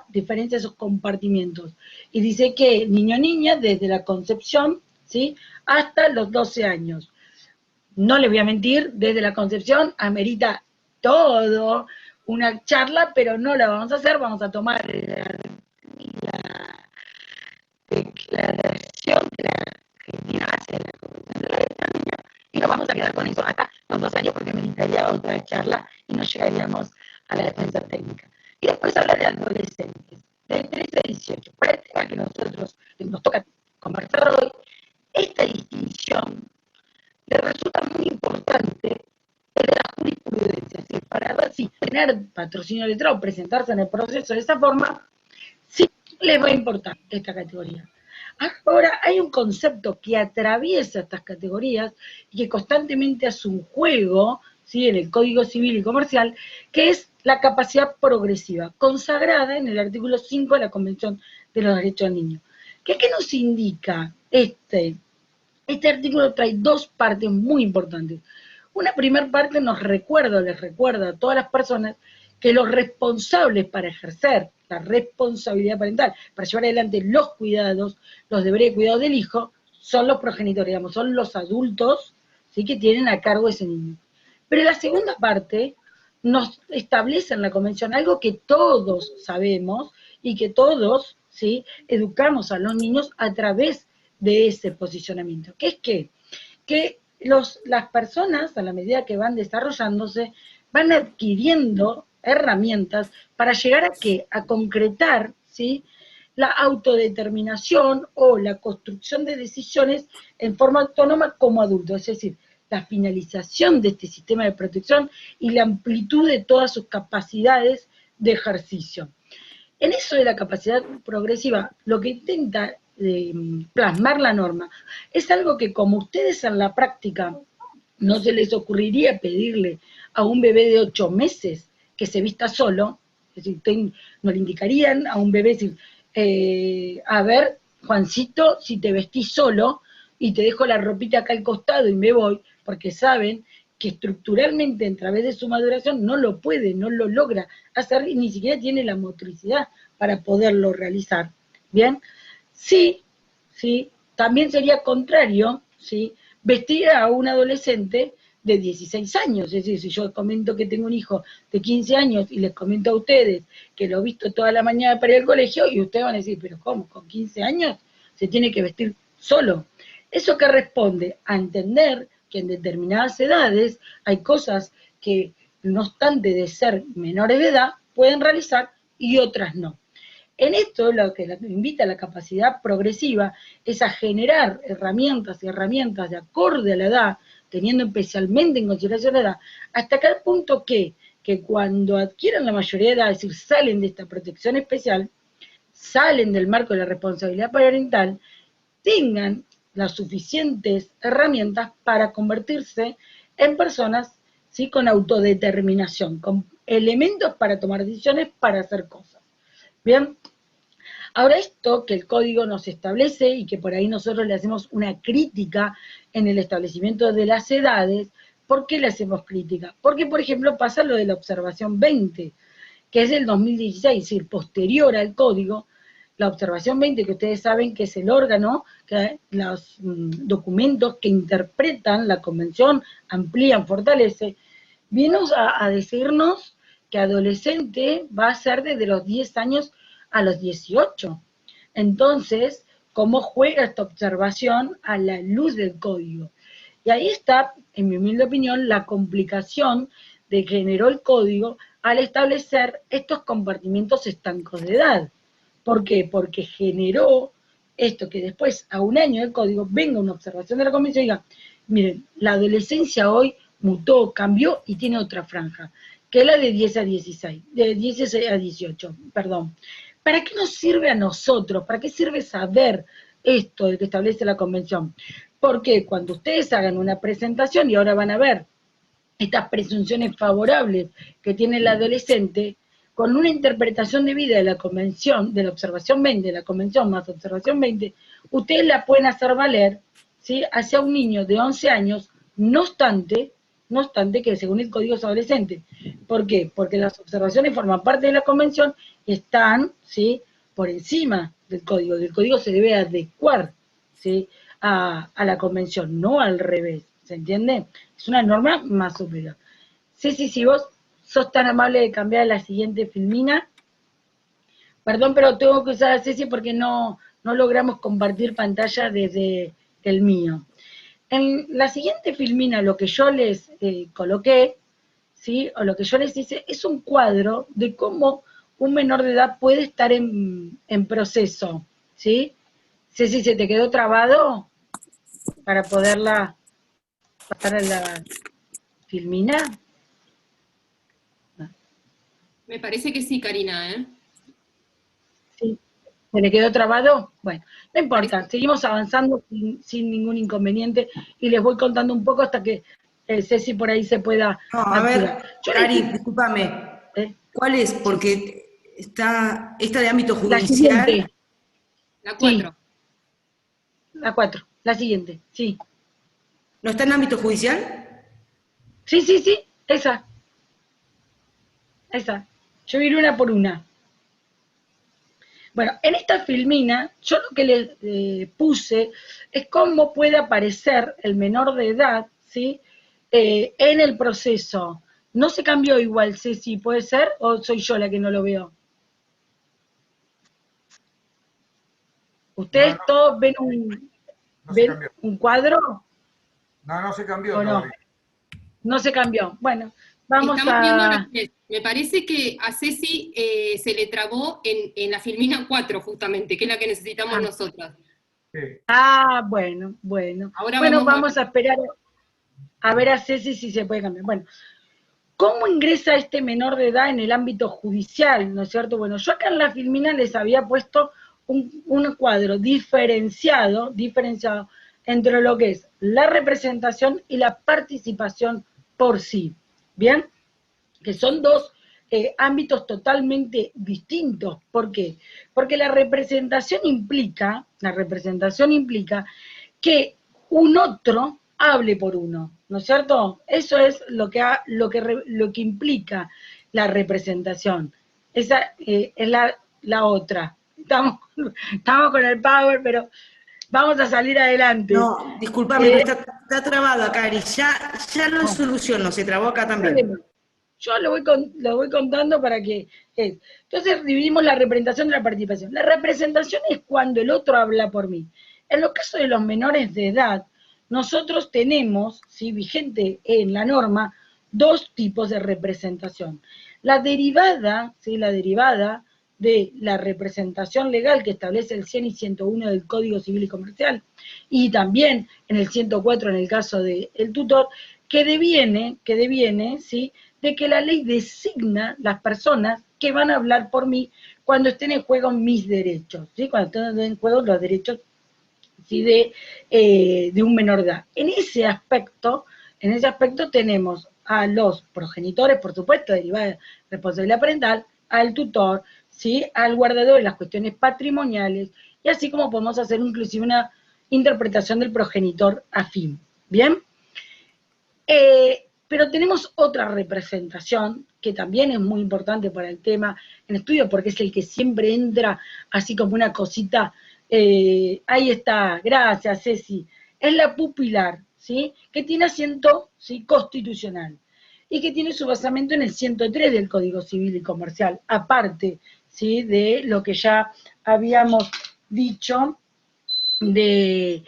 diferencia esos compartimientos. Y dice que niño o niña, desde la concepción, ¿sí?, hasta los 12 años. No les voy a mentir, desde la concepción amerita todo una charla, pero no la vamos a hacer, vamos a tomar la declaración que la Argentina hace en la Convención de la Derecho del Niño y nos vamos a quedar con eso hasta los 2 años porque ameritaría otra charla y no llegaríamos a la defensa técnica. Y después habla de adolescentes, de 13 a 18. Para el tema que nosotros nos toca conversar hoy, esta distinción le resulta muy importante de la jurisprudencia, ¿sí?, para ver si tener patrocinio letrado o presentarse en el proceso de esa forma, sí les va a importar esta categoría. Ahora, hay un concepto que atraviesa estas categorías y que constantemente hace un juego, ¿sí?, en el Código Civil y Comercial, que es la capacidad progresiva, consagrada en el artículo 5 de la Convención de los Derechos del Niño. ¿Qué nos indica este artículo? Trae dos partes muy importantes. Una primera parte les recuerda a todas las personas que los responsables para ejercer la responsabilidad parental, para llevar adelante los cuidados, los deberes de cuidado del hijo, son los progenitores, digamos, son los adultos, ¿sí?, que tienen a cargo ese niño. Pero la segunda parte nos establece en la convención algo que todos sabemos y que todos, ¿sí?, educamos a los niños a través de ese posicionamiento, que es que las personas, a la medida que van desarrollándose, van adquiriendo herramientas para llegar a ¿qué? A concretar, ¿sí?, la autodeterminación o la construcción de decisiones en forma autónoma como adultos, es decir, la finalización de este sistema de protección y la amplitud de todas sus capacidades de ejercicio. En eso de la capacidad progresiva, lo que intenta plasmar la norma es algo que, como ustedes en la práctica no se les ocurriría pedirle a un bebé de 8 meses que se vista solo, es decir, no le indicarían a un bebé decir, a ver, Juancito, si te vestís solo y te dejo la ropita acá al costado y me voy, porque saben que estructuralmente a través de su maduración no lo puede, no lo logra hacer y ni siquiera tiene la motricidad para poderlo realizar. ¿Bien? Sí, sí, también sería contrario, ¿sí?, vestir a un adolescente de 16 años, es decir, si yo comento que tengo un hijo de 15 años y les comento a ustedes que lo he visto toda la mañana para ir al colegio y ustedes van a decir, pero ¿cómo? ¿Con 15 años se tiene que vestir solo? Eso que responde a entender que en determinadas edades hay cosas que, no obstante de ser menores de edad, pueden realizar y otras no. En esto lo que invita a la capacidad progresiva es a generar herramientas y herramientas de acorde a la edad, teniendo especialmente en consideración la edad, hasta tal punto que cuando adquieran la mayoría de edad, es decir, salen de esta protección especial, salen del marco de la responsabilidad parental, tengan las suficientes herramientas para convertirse en personas, ¿sí?, con autodeterminación, con elementos para tomar decisiones, para hacer cosas. Bien, ahora esto que el código nos establece y que por ahí nosotros le hacemos una crítica en el establecimiento de las edades, ¿por qué le hacemos crítica? Porque, por ejemplo, pasa lo de la observación 20, que es del 2016, es decir, posterior al código. La observación 20, que ustedes saben que es el órgano, que los documentos que interpretan la convención, amplían, fortalece, viene a decirnos que adolescente va a ser desde los 10 años a los 18. Entonces, ¿cómo juega esta observación a la luz del código? Y ahí está, en mi humilde opinión, la complicación de que generó el código al establecer estos compartimientos estancos de edad. ¿Por qué? Porque generó esto que después, a un año del código, venga una observación de la convención y diga, miren, la adolescencia hoy mutó, cambió y tiene otra franja, que es la de 10 a 16, de 10 a 18, perdón. ¿Para qué nos sirve a nosotros? ¿Para qué sirve saber esto de que establece la convención? Porque cuando ustedes hagan una presentación y ahora van a ver estas presunciones favorables que tiene el adolescente, con una interpretación debida de la convención, de la observación 20, de la convención más observación 20, ustedes la pueden hacer valer, ¿sí?, hacia un niño de 11 años, no obstante no obstante que según el código es adolescente. ¿Por qué? Porque las observaciones forman parte de la convención y están, ¿sí?, por encima del código. El código se debe adecuar, ¿sí?, a la convención, no al revés, ¿se entiende? Es una norma más superior. Sí, si vos sos tan amable de cambiar a la siguiente filmina. Perdón, pero tengo que usar a Ceci porque no logramos compartir pantalla desde el mío. En la siguiente filmina, lo que yo les coloqué, ¿sí?, o lo que yo les hice, es un cuadro de cómo un menor de edad puede estar en proceso, ¿sí? Ceci, ¿se te quedó trabado para poderla pasar a la filmina? Me parece que sí, Karina, ¿eh? Sí. ¿Se le quedó trabado? Bueno, no importa, Parece... seguimos avanzando sin ningún inconveniente y les voy contando un poco hasta que Ceci por ahí se pueda No, a activar. ver, Yo le Cari, dije, discúlpame. ¿eh? ¿Cuál es? Sí, Porque está esta de ámbito la judicial. siguiente, La sí, 4. la 4, la siguiente, sí. ¿No está en ámbito judicial? Sí, esa. Yo iré una por una. Bueno, en esta filmina, yo lo que le puse es cómo puede aparecer el menor de edad, ¿sí?, en el proceso. No se cambió igual, Ceci, ¿puede ser? ¿O soy yo la que no lo veo? No, ¿Ustedes no, todos no se ven cambió. un cuadro No, no se cambió o no? todavía. No se cambió. Bueno, vamos Estamos viendo los a... tres. Me parece que a Ceci se le trabó en la filmina 4, justamente, que es la que necesitamos nosotras. Sí. Bueno. Bueno, Ahora vamos a vamos ver. a esperar a ver a Ceci si se puede cambiar. Bueno, ¿cómo ingresa este menor de edad en el ámbito judicial? ¿No es cierto? Bueno, yo acá en la filmina les había puesto un cuadro diferenciado entre lo que es la representación y la participación por sí. ¿Bien? Que son dos ámbitos totalmente distintos. ¿Por qué? Porque la representación implica que un otro hable por uno, ¿no es cierto? Eso es lo que implica la representación. Esa es la otra. Estamos con el power, pero vamos a salir adelante. No, discúlpame, pero está trabado, Cari. Ya lo soluciono, se trabó acá también. Yo lo voy contando para que... Entonces dividimos la representación de la participación. La representación es cuando el otro habla por mí. En los casos de los menores de edad, nosotros tenemos, ¿sí?, vigente en la norma, dos tipos de representación. La derivada, ¿sí?, la derivada de la representación legal que establece el 100 y 101 del Código Civil y Comercial, y también en el 104 en el caso del tutor, que deviene, ¿sí?, de que la ley designa las personas que van a hablar por mí cuando estén en juego mis derechos, ¿sí?, cuando estén en juego los derechos, ¿sí?, de un menor de edad. En ese aspecto tenemos a los progenitores, por supuesto, derivada de responsabilidad parental, al tutor, ¿sí?, al guardador de las cuestiones patrimoniales, y así como podemos hacer inclusive una interpretación del progenitor afín. ¿Bien? Pero tenemos otra representación que también es muy importante para el tema en estudio, porque es el que siempre entra así como una cosita. Ahí está, gracias Ceci. Es la pupilar, ¿sí?, que tiene asiento, ¿sí?, constitucional y que tiene su basamento en el 103 del Código Civil y Comercial, aparte, ¿sí?, de lo que ya habíamos dicho de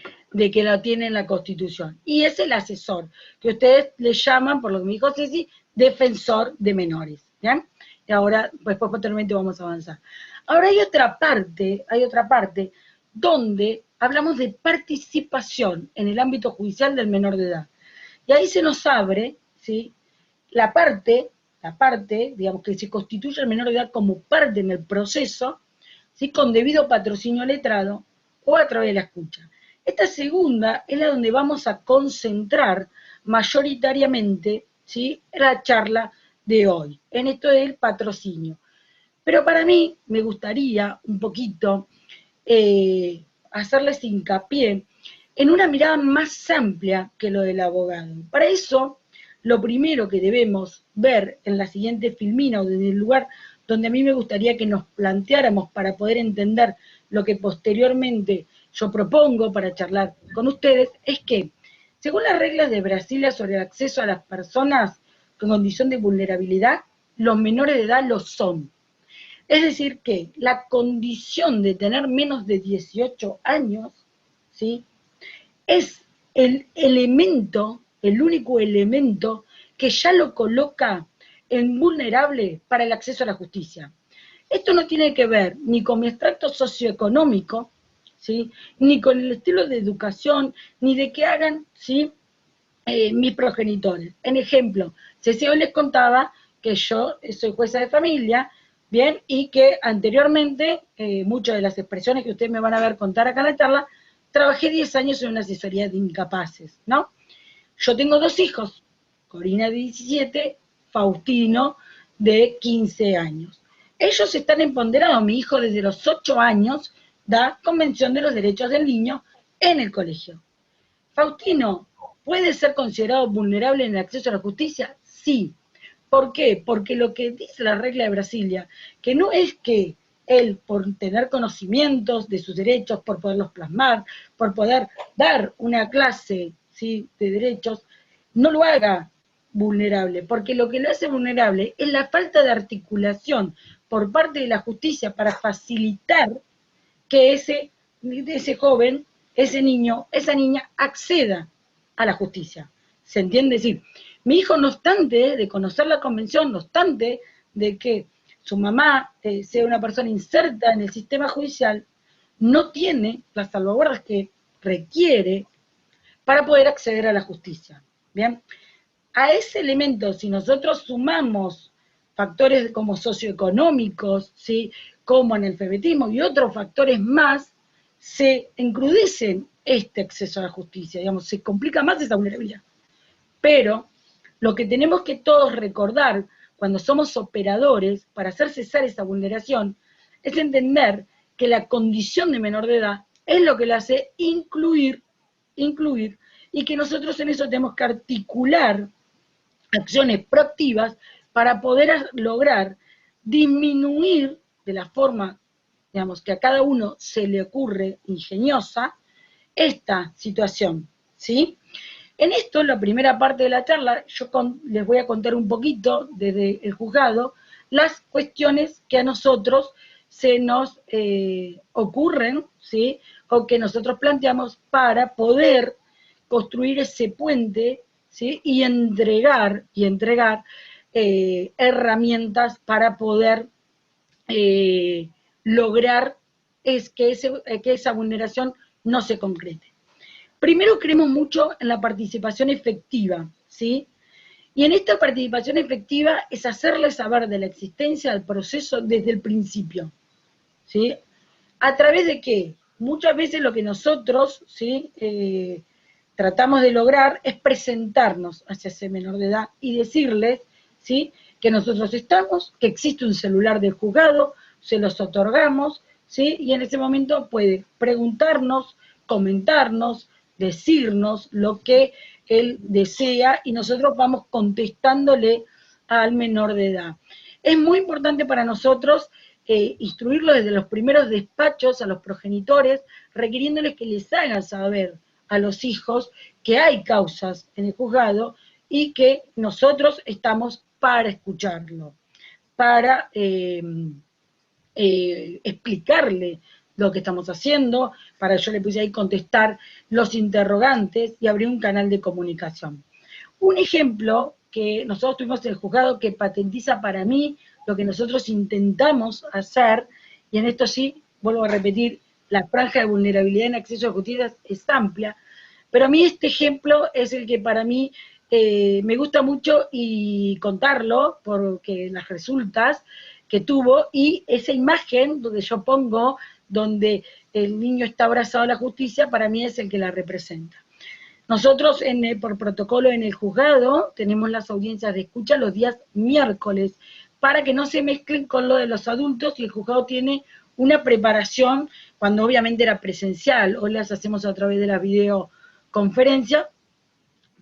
que lo tiene en la Constitución. Y es el asesor, que ustedes le llaman, por lo que me dijo Ceci, defensor de menores. ¿Bien? Y ahora, pues posteriormente vamos a avanzar. Ahora hay otra parte donde hablamos de participación en el ámbito judicial del menor de edad. Y ahí se nos abre, ¿sí?, la parte, digamos, que se constituye el menor de edad como parte en el proceso, ¿sí?, con debido patrocinio letrado o a través de la escucha. Esta segunda es la donde vamos a concentrar mayoritariamente, ¿sí?, la charla de hoy, en esto del patrocinio. Pero para mí me gustaría un poquito hacerles hincapié en una mirada más amplia que lo del abogado. Para eso lo primero que debemos ver en la siguiente filmina o desde el lugar donde a mí me gustaría que nos planteáramos para poder entender lo que posteriormente yo propongo para charlar con ustedes, es que, según las reglas de Brasilia sobre el acceso a las personas con condición de vulnerabilidad, los menores de edad lo son. Es decir que la condición de tener menos de 18 años, ¿sí?, es el elemento, el único elemento que ya lo coloca en vulnerable para el acceso a la justicia. Esto no tiene que ver ni con mi extracto socioeconómico, ¿sí?, ni con el estilo de educación, ni de qué hagan, ¿sí?, mis progenitores. En ejemplo, Ceci hoy les contaba que yo soy jueza de familia, bien, y que anteriormente, muchas de las expresiones que ustedes me van a ver contar acá en la charla, trabajé 10 años en una asesoría de incapaces, ¿no? Yo tengo 2 hijos, Corina de 17, Faustino de 15 años. Ellos están empoderados, mi hijo desde los 8 años da Convención de los Derechos del Niño en el colegio. Faustino, ¿puede ser considerado vulnerable en el acceso a la justicia? Sí. ¿Por qué? Porque lo que dice la regla de Brasilia, que no es que él, por tener conocimientos de sus derechos, por poderlos plasmar, por poder dar una clase, ¿sí?, de derechos, no lo haga vulnerable, porque lo que lo hace vulnerable es la falta de articulación por parte de la justicia para facilitar que ese joven, ese niño, esa niña acceda a la justicia. ¿Se entiende? Es decir, mi hijo, no obstante de conocer la convención, no obstante de que su mamá sea una persona inserta en el sistema judicial, no tiene las salvaguardas que requiere para poder acceder a la justicia. Bien, a ese elemento, si nosotros sumamos factores como socioeconómicos, ¿sí?, como analfabetismo y otros factores más, se encrudecen este acceso a la justicia, digamos, se complica más esa vulnerabilidad. Pero lo que tenemos que todos recordar cuando somos operadores para hacer cesar esa vulneración es entender que la condición de menor de edad es lo que le hace incluir, y que nosotros en eso tenemos que articular acciones proactivas para poder lograr disminuir de la forma, digamos, que a cada uno se le ocurre ingeniosa, esta situación, ¿sí? En esto, la primera parte de la charla, yo les voy a contar un poquito desde el juzgado las cuestiones que a nosotros se nos ocurren, ¿sí?, o que nosotros planteamos para poder construir ese puente, ¿sí?, y entregar herramientas para poder lograr que esa vulneración no se concrete. Primero, creemos mucho en la participación efectiva, ¿sí? Y en esta participación efectiva es hacerles saber de la existencia del proceso desde el principio, ¿sí? ¿A través de qué? Muchas veces lo que nosotros, ¿sí?, tratamos de lograr es presentarnos hacia ese menor de edad y decirles, ¿sí?, que nosotros estamos, que existe un celular del juzgado, se los otorgamos, ¿sí?, y en ese momento puede preguntarnos, comentarnos, decirnos lo que él desea y nosotros vamos contestándole al menor de edad. Es muy importante para nosotros instruirlo desde los primeros despachos a los progenitores, requiriéndoles que les hagan saber a los hijos que hay causas en el juzgado y que nosotros estamos para escucharlo, para explicarle lo que estamos haciendo, para yo le puse ahí contestar los interrogantes y abrir un canal de comunicación. Un ejemplo que nosotros tuvimos en el juzgado que patentiza para mí lo que nosotros intentamos hacer, y en esto sí, vuelvo a repetir, la franja de vulnerabilidad en acceso a justicia es amplia, pero a mí este ejemplo es el que para mí me gusta mucho y contarlo, porque las resultas que tuvo, y esa imagen donde yo pongo, donde el niño está abrazado a la justicia, para mí es el que la representa. Nosotros, por protocolo en el juzgado, tenemos las audiencias de escucha los días miércoles, para que no se mezclen con lo de los adultos, y el juzgado tiene una preparación, cuando obviamente era presencial, hoy las hacemos a través de la videoconferencia,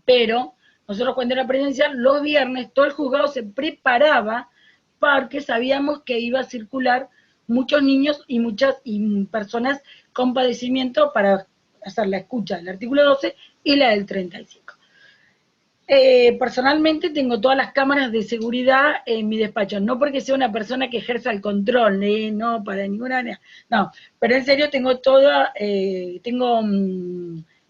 pero nosotros cuando era presencial, los viernes todo el juzgado se preparaba porque sabíamos que iba a circular muchos niños y muchas personas con padecimiento para hacer la escucha del artículo 12 y la del 35. Personalmente tengo todas las cámaras de seguridad en mi despacho, no porque sea una persona que ejerza el control, no, para ninguna manera, no, pero en serio tengo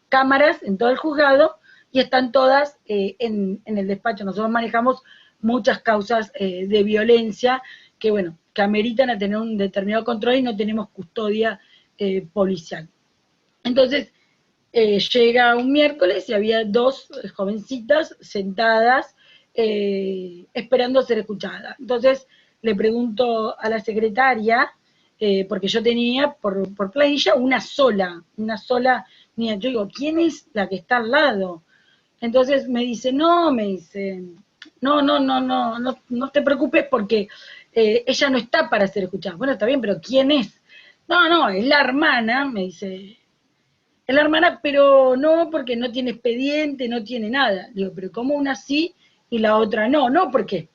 cámaras en todo el juzgado y están todas en el despacho. Nosotros manejamos muchas causas de violencia que, bueno, que ameritan a tener un determinado control y no tenemos custodia policial. Entonces, llega un miércoles y había dos jovencitas sentadas esperando ser escuchadas. Entonces le pregunto a la secretaria, porque yo tenía por planilla una sola niña. Yo digo, ¿quién es la que está al lado? Entonces me dice, no te preocupes porque ella no está para ser escuchada. Bueno, está bien, pero ¿quién es? No, es la hermana, me dice. Es la hermana, pero no, porque no tiene expediente, no tiene nada. Digo, pero ¿cómo una sí y la otra no? No, porque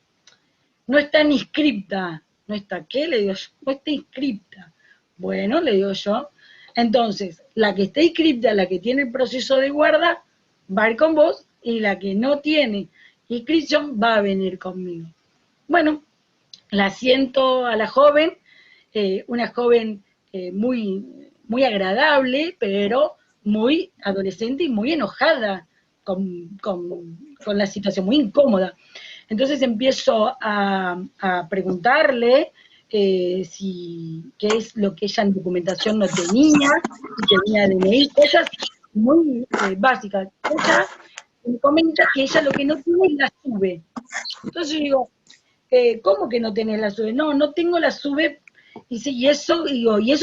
no está ni inscripta. ¿No está qué? Le digo yo, no está inscripta. Bueno, le digo yo. Entonces, la que está inscripta, la que tiene el proceso de guarda, va a ir con vos, y la que no tiene inscripción va a venir conmigo. Bueno, la siento a la joven, una joven muy agradable, pero muy adolescente y muy enojada con la situación, muy incómoda. Entonces empiezo a preguntarle qué es lo que ella en documentación no tenía, si tenía DNI, cosas muy básicas. Ella me comenta que ella lo que no tiene es la SUBE. Entonces yo digo, ¿cómo que no tenés la SUBE? No tengo la SUBE. Dice, ¿y eso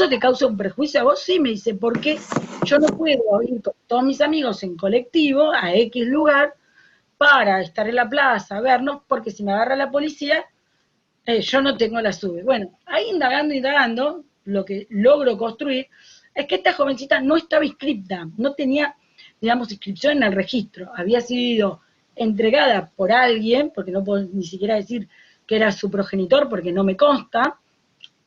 te causa un prejuicio a vos? Sí, me dice, porque yo no puedo ir con todos mis amigos en colectivo a X lugar para estar en la plaza, vernos, porque si me agarra la policía, yo no tengo la SUBE. Bueno, ahí indagando, lo que logro construir es que esta jovencita no estaba inscripta, no tenía, digamos, inscripción en el registro, había sido entregada por alguien, porque no puedo ni siquiera decir que era su progenitor, porque no me consta,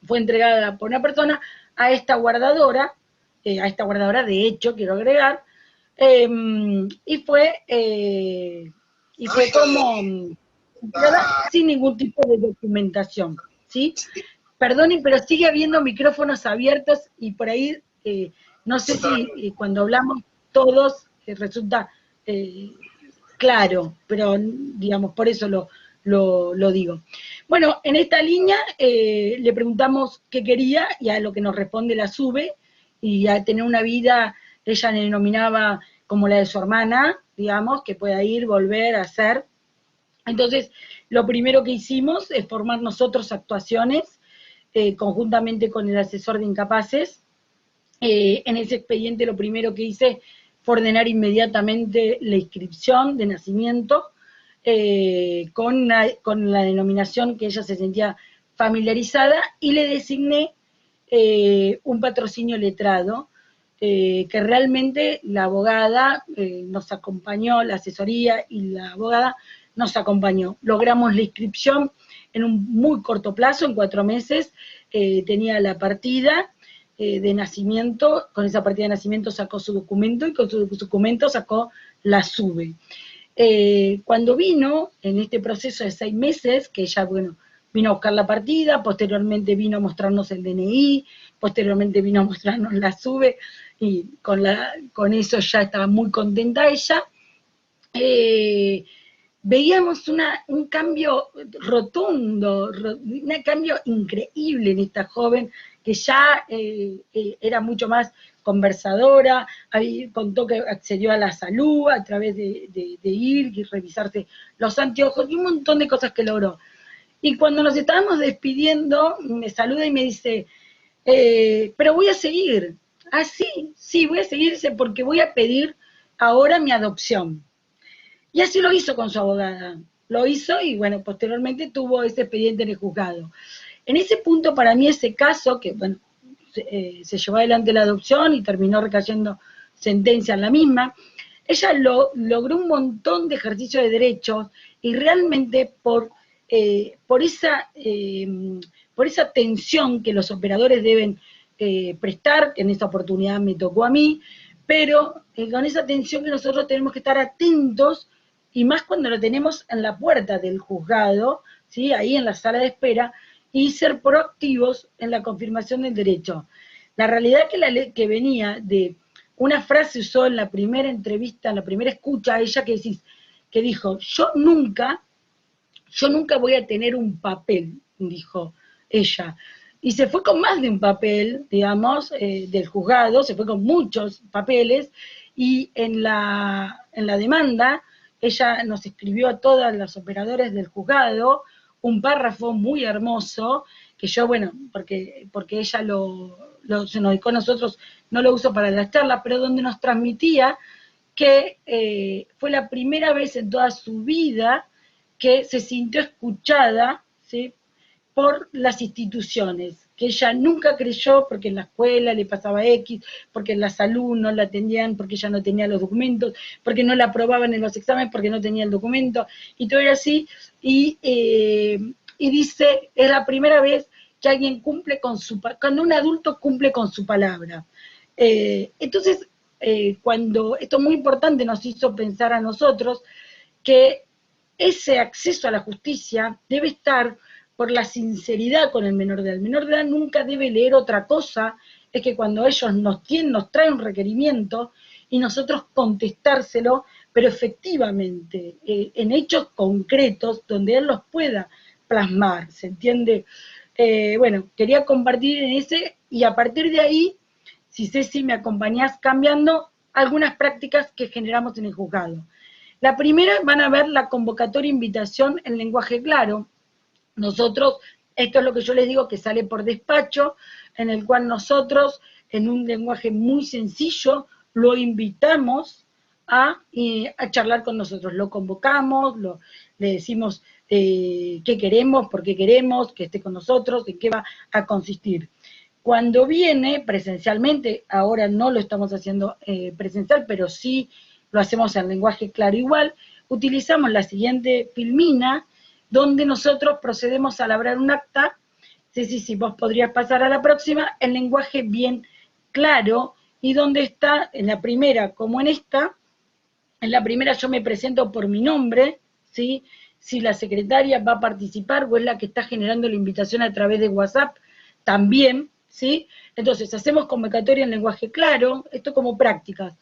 fue entregada por una persona a esta guardadora de hecho, quiero agregar, y fue como sin ningún tipo de documentación, ¿sí? Perdonen, pero sigue habiendo micrófonos abiertos y por ahí, no sé si cuando hablamos todos resulta claro, pero digamos, por eso lo digo. Bueno, en esta línea le preguntamos qué quería y a lo que nos responde la SUBE, y a tener una vida, ella le denominaba como la de su hermana, digamos, que pueda ir, volver, hacer. Entonces, lo primero que hicimos es formar nosotros actuaciones, conjuntamente con el asesor de incapaces. En ese expediente lo primero que hice fue ordenar inmediatamente la inscripción de nacimiento, con la denominación que ella se sentía familiarizada, y le designé un patrocinio letrado, que realmente la abogada nos acompañó, la asesoría y la abogada nos acompañó. Logramos la inscripción en un muy corto plazo, en 4 meses, tenía la partida de nacimiento, con esa partida de nacimiento sacó su documento y con su documento sacó la SUBE. Cuando vino en este proceso de 6 meses, que ella, bueno, vino a buscar la partida, posteriormente vino a mostrarnos el DNI, posteriormente vino a mostrarnos la SUBE, y con eso ya estaba muy contenta ella. Veíamos un cambio rotundo, un cambio increíble en esta joven, que ya era mucho más conversadora, ahí contó que accedió a la salud a través de ir y revisarse los anteojos, y un montón de cosas que logró. Y cuando nos estábamos despidiendo, me saluda y me dice, pero voy a seguir. Ah, sí, voy a seguir, porque voy a pedir ahora mi adopción. Y así lo hizo con su abogada. Lo hizo y, bueno, posteriormente tuvo ese expediente en el juzgado. En ese punto, para mí, ese caso, que, bueno, se llevó adelante la adopción y terminó recayendo sentencia en la misma, ella logró un montón de ejercicio de derechos y realmente por esa atención que los operadores deben prestar, que en esta oportunidad me tocó a mí, pero con esa atención que nosotros tenemos que estar atentos, y más cuando lo tenemos en la puerta del juzgado, ¿sí? Ahí en la sala de espera, y ser proactivos en la confirmación del derecho. La realidad es que la ley que venía de una frase usó en la primera entrevista, en la primera escucha a ella que dijo, yo nunca voy a tener un papel, dijo ella. Y se fue con más de un papel, digamos, del juzgado, se fue con muchos papeles, y en la demanda, ella nos escribió a todas las operadoras del juzgado un párrafo muy hermoso, que yo, bueno, porque ella se nos dedicó a nosotros, no lo uso para las charlas, pero donde nos transmitía que fue la primera vez en toda su vida que se sintió escuchada, ¿sí?, por las instituciones, que ella nunca creyó, porque en la escuela le pasaba X, porque en la salud no la atendían, porque ella no tenía los documentos, porque no la aprobaban en los exámenes, porque no tenía el documento, y todo era así, y dice, es la primera vez que alguien cumple cuando un adulto cumple con su palabra. Entonces, cuando esto es muy importante, nos hizo pensar a nosotros que ese acceso a la justicia debe estar por la sinceridad con el menor de edad. El menor de edad nunca debe leer otra cosa, es que cuando ellos nos traen un requerimiento y nosotros contestárselo, pero efectivamente, en hechos concretos, donde él los pueda plasmar, ¿se entiende? Bueno, quería compartir en ese, y a partir de ahí, si Ceci me acompañás cambiando algunas prácticas que generamos en el juzgado. La primera, van a ver la convocatoria invitación en lenguaje claro. Nosotros, esto es lo que yo les digo, que sale por despacho, en el cual nosotros, en un lenguaje muy sencillo, lo invitamos a charlar con nosotros. Lo convocamos, le decimos qué queremos, por qué queremos que esté con nosotros, en qué va a consistir. Cuando viene presencialmente, ahora no lo estamos haciendo presencial, pero sí lo hacemos en lenguaje claro igual, utilizamos la siguiente filmina, donde nosotros procedemos a labrar un acta. Si vos podrías pasar a la próxima, en lenguaje bien claro, y donde está, en la primera como en esta, en la primera yo me presento por mi nombre, ¿sí? Si la secretaria va a participar o es la que está generando la invitación a través de WhatsApp, también, ¿sí? Entonces, hacemos convocatoria en lenguaje claro, esto como prácticas.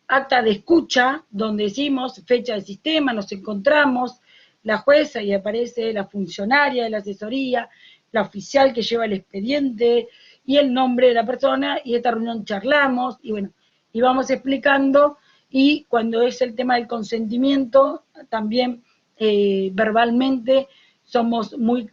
Acta de escucha, donde decimos fecha de sistema, nos encontramos, la jueza, y aparece la funcionaria de la asesoría, la oficial que lleva el expediente, y el nombre de la persona, y esta reunión charlamos, y bueno, y vamos explicando, y cuando es el tema del consentimiento, también verbalmente somos muy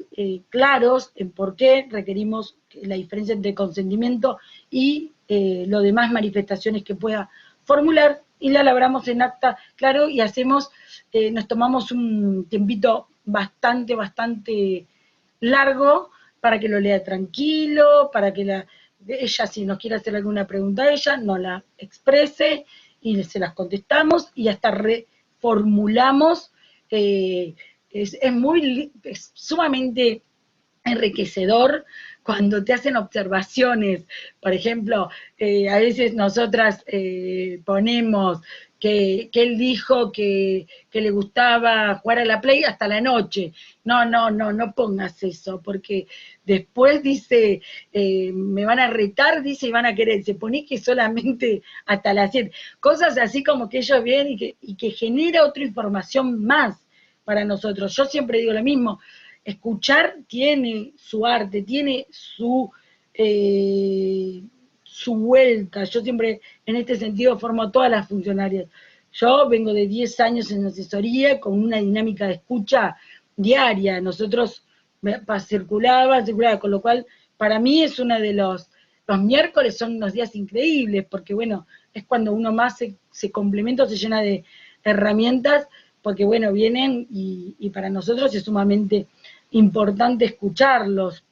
claros en por qué requerimos la diferencia entre consentimiento y lo demás manifestaciones que pueda formular, y la elaboramos en acta, claro, y hacemos, nos tomamos un tiempito bastante largo para que lo lea tranquilo, para que ella, si nos quiere hacer alguna pregunta a ella, nos la exprese y se las contestamos y hasta reformulamos. Es sumamente enriquecedor cuando te hacen observaciones. Por ejemplo, a veces nosotras ponemos que él dijo que le gustaba jugar a la Play hasta la noche. No pongas eso, porque después dice, me van a retar, dice, y van a querer, se pone que solamente hasta las 7. Cosas así como que ellos ven y que genera otra información más para nosotros. Yo siempre digo lo mismo, escuchar tiene su arte, tiene su vuelta. Yo siempre, en este sentido, formo a todas las funcionarias. Yo vengo de 10 años en asesoría con una dinámica de escucha diaria. Nosotros circulaba, con lo cual, para mí es una de los miércoles son unos días increíbles, porque bueno, es cuando uno más se complementa, se llena de herramientas, porque bueno, vienen y para nosotros es sumamente importante escucharlos.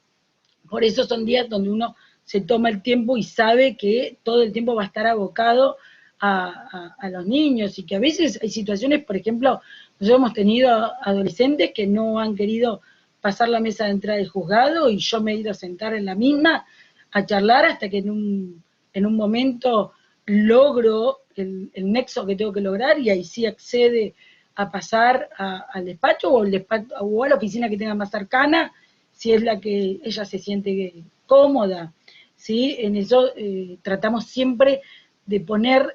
Por eso son días donde uno se toma el tiempo y sabe que todo el tiempo va a estar abocado a los niños, y que a veces hay situaciones, por ejemplo, nosotros hemos tenido adolescentes que no han querido pasar la mesa de entrada del juzgado, y yo me he ido a sentar en la misma a charlar hasta que en un momento logro el nexo que tengo que lograr, y ahí sí accede a pasar al despacho, o a la oficina que tenga más cercana, si es la que ella se siente cómoda, ¿sí? En eso tratamos siempre de poner,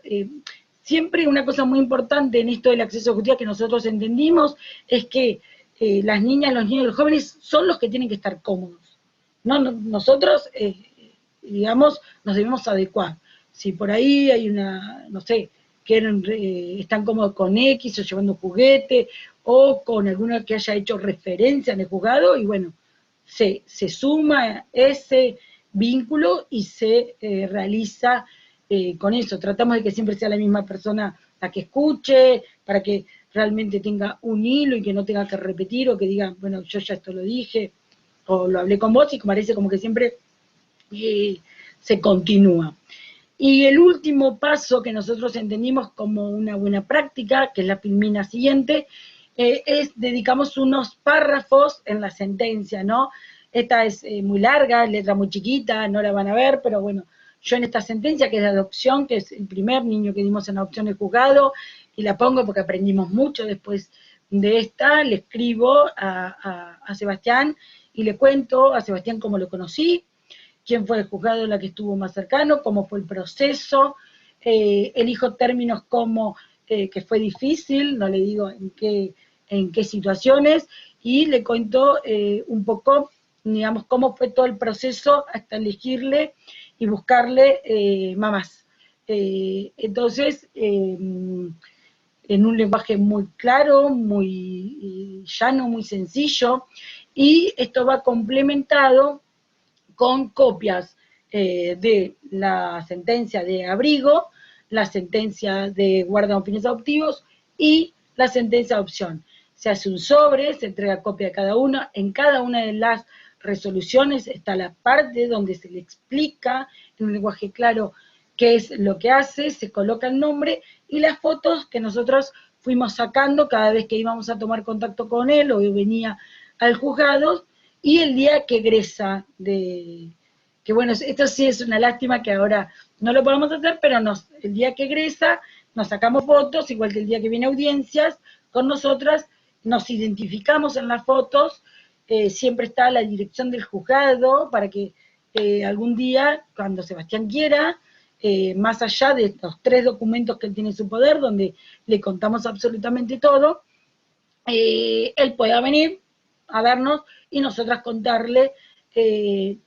siempre una cosa muy importante en esto del acceso a justicia que nosotros entendimos, es que las niñas, los niños y los jóvenes son los que tienen que estar cómodos. Nosotros, digamos, nos debemos adecuar. Si por ahí hay no sé, que están cómodos con X o llevando juguete, o con alguno que haya hecho referencia en el juzgado, y bueno, se suma ese vínculo y se realiza con eso. Tratamos de que siempre sea la misma persona la que escuche, para que realmente tenga un hilo y que no tenga que repetir, o que diga, bueno, yo ya esto lo dije, o lo hablé con vos, y parece como que siempre se continúa. Y el último paso que nosotros entendimos como una buena práctica, que es la filmina siguiente, dedicamos unos párrafos en la sentencia, ¿no? Esta es muy larga, letra muy chiquita, no la van a ver, pero bueno, yo en esta sentencia, que es de adopción, que es el primer niño que dimos en adopción del juzgado, y la pongo porque aprendimos mucho después de esta, le escribo a Sebastián, y le cuento a Sebastián cómo lo conocí, quién fue el juzgado en la que estuvo más cercano, cómo fue el proceso, elijo términos como que fue difícil, no le digo en qué situaciones, y le cuento un poco, digamos, cómo fue todo el proceso hasta elegirle y buscarle mamás. Entonces, en un lenguaje muy claro, muy llano, muy sencillo, y esto va complementado con copias de la sentencia de abrigo, la sentencia de guarda con fines adoptivos y la sentencia de adopción. Se hace un sobre, se entrega copia a cada uno, en cada una de las resoluciones está la parte donde se le explica en un lenguaje claro qué es lo que hace, se coloca el nombre y las fotos que nosotros fuimos sacando cada vez que íbamos a tomar contacto con él o venía al juzgado, y el día que egresa que bueno, esto sí es una lástima que ahora no lo podamos hacer, pero el día que egresa nos sacamos fotos, igual que el día que viene a audiencias con nosotras, nos identificamos en las fotos, siempre está la dirección del juzgado para que algún día, cuando Sebastián quiera, más allá de estos 3 documentos que él tiene en su poder, donde le contamos absolutamente todo, él pueda venir a vernos y nosotras contarle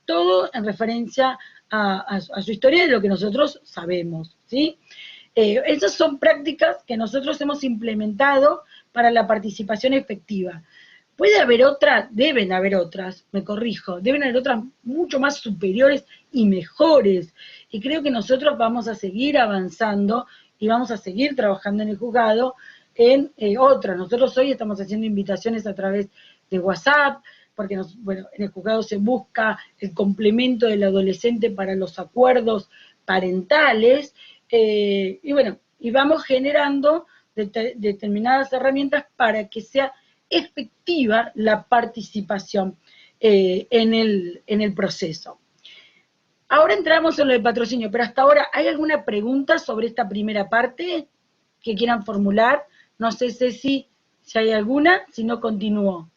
todo en referencia a su historia y de lo que nosotros sabemos, ¿sí? Esas son prácticas que nosotros hemos implementado para la participación efectiva. Puede haber otras, deben haber otras, me corrijo, deben haber otras mucho más superiores y mejores, y creo que nosotros vamos a seguir avanzando y vamos a seguir trabajando en el juzgado en otras. Nosotros hoy estamos haciendo invitaciones a través de WhatsApp, porque bueno, en el juzgado se busca el complemento del adolescente para los acuerdos parentales, y bueno, y vamos generando determinadas herramientas para que sea efectiva la participación en el proceso. Ahora entramos en lo del patrocinio, pero hasta ahora, ¿hay alguna pregunta sobre esta primera parte que quieran formular? No sé, Ceci, si hay alguna, si no, continúo.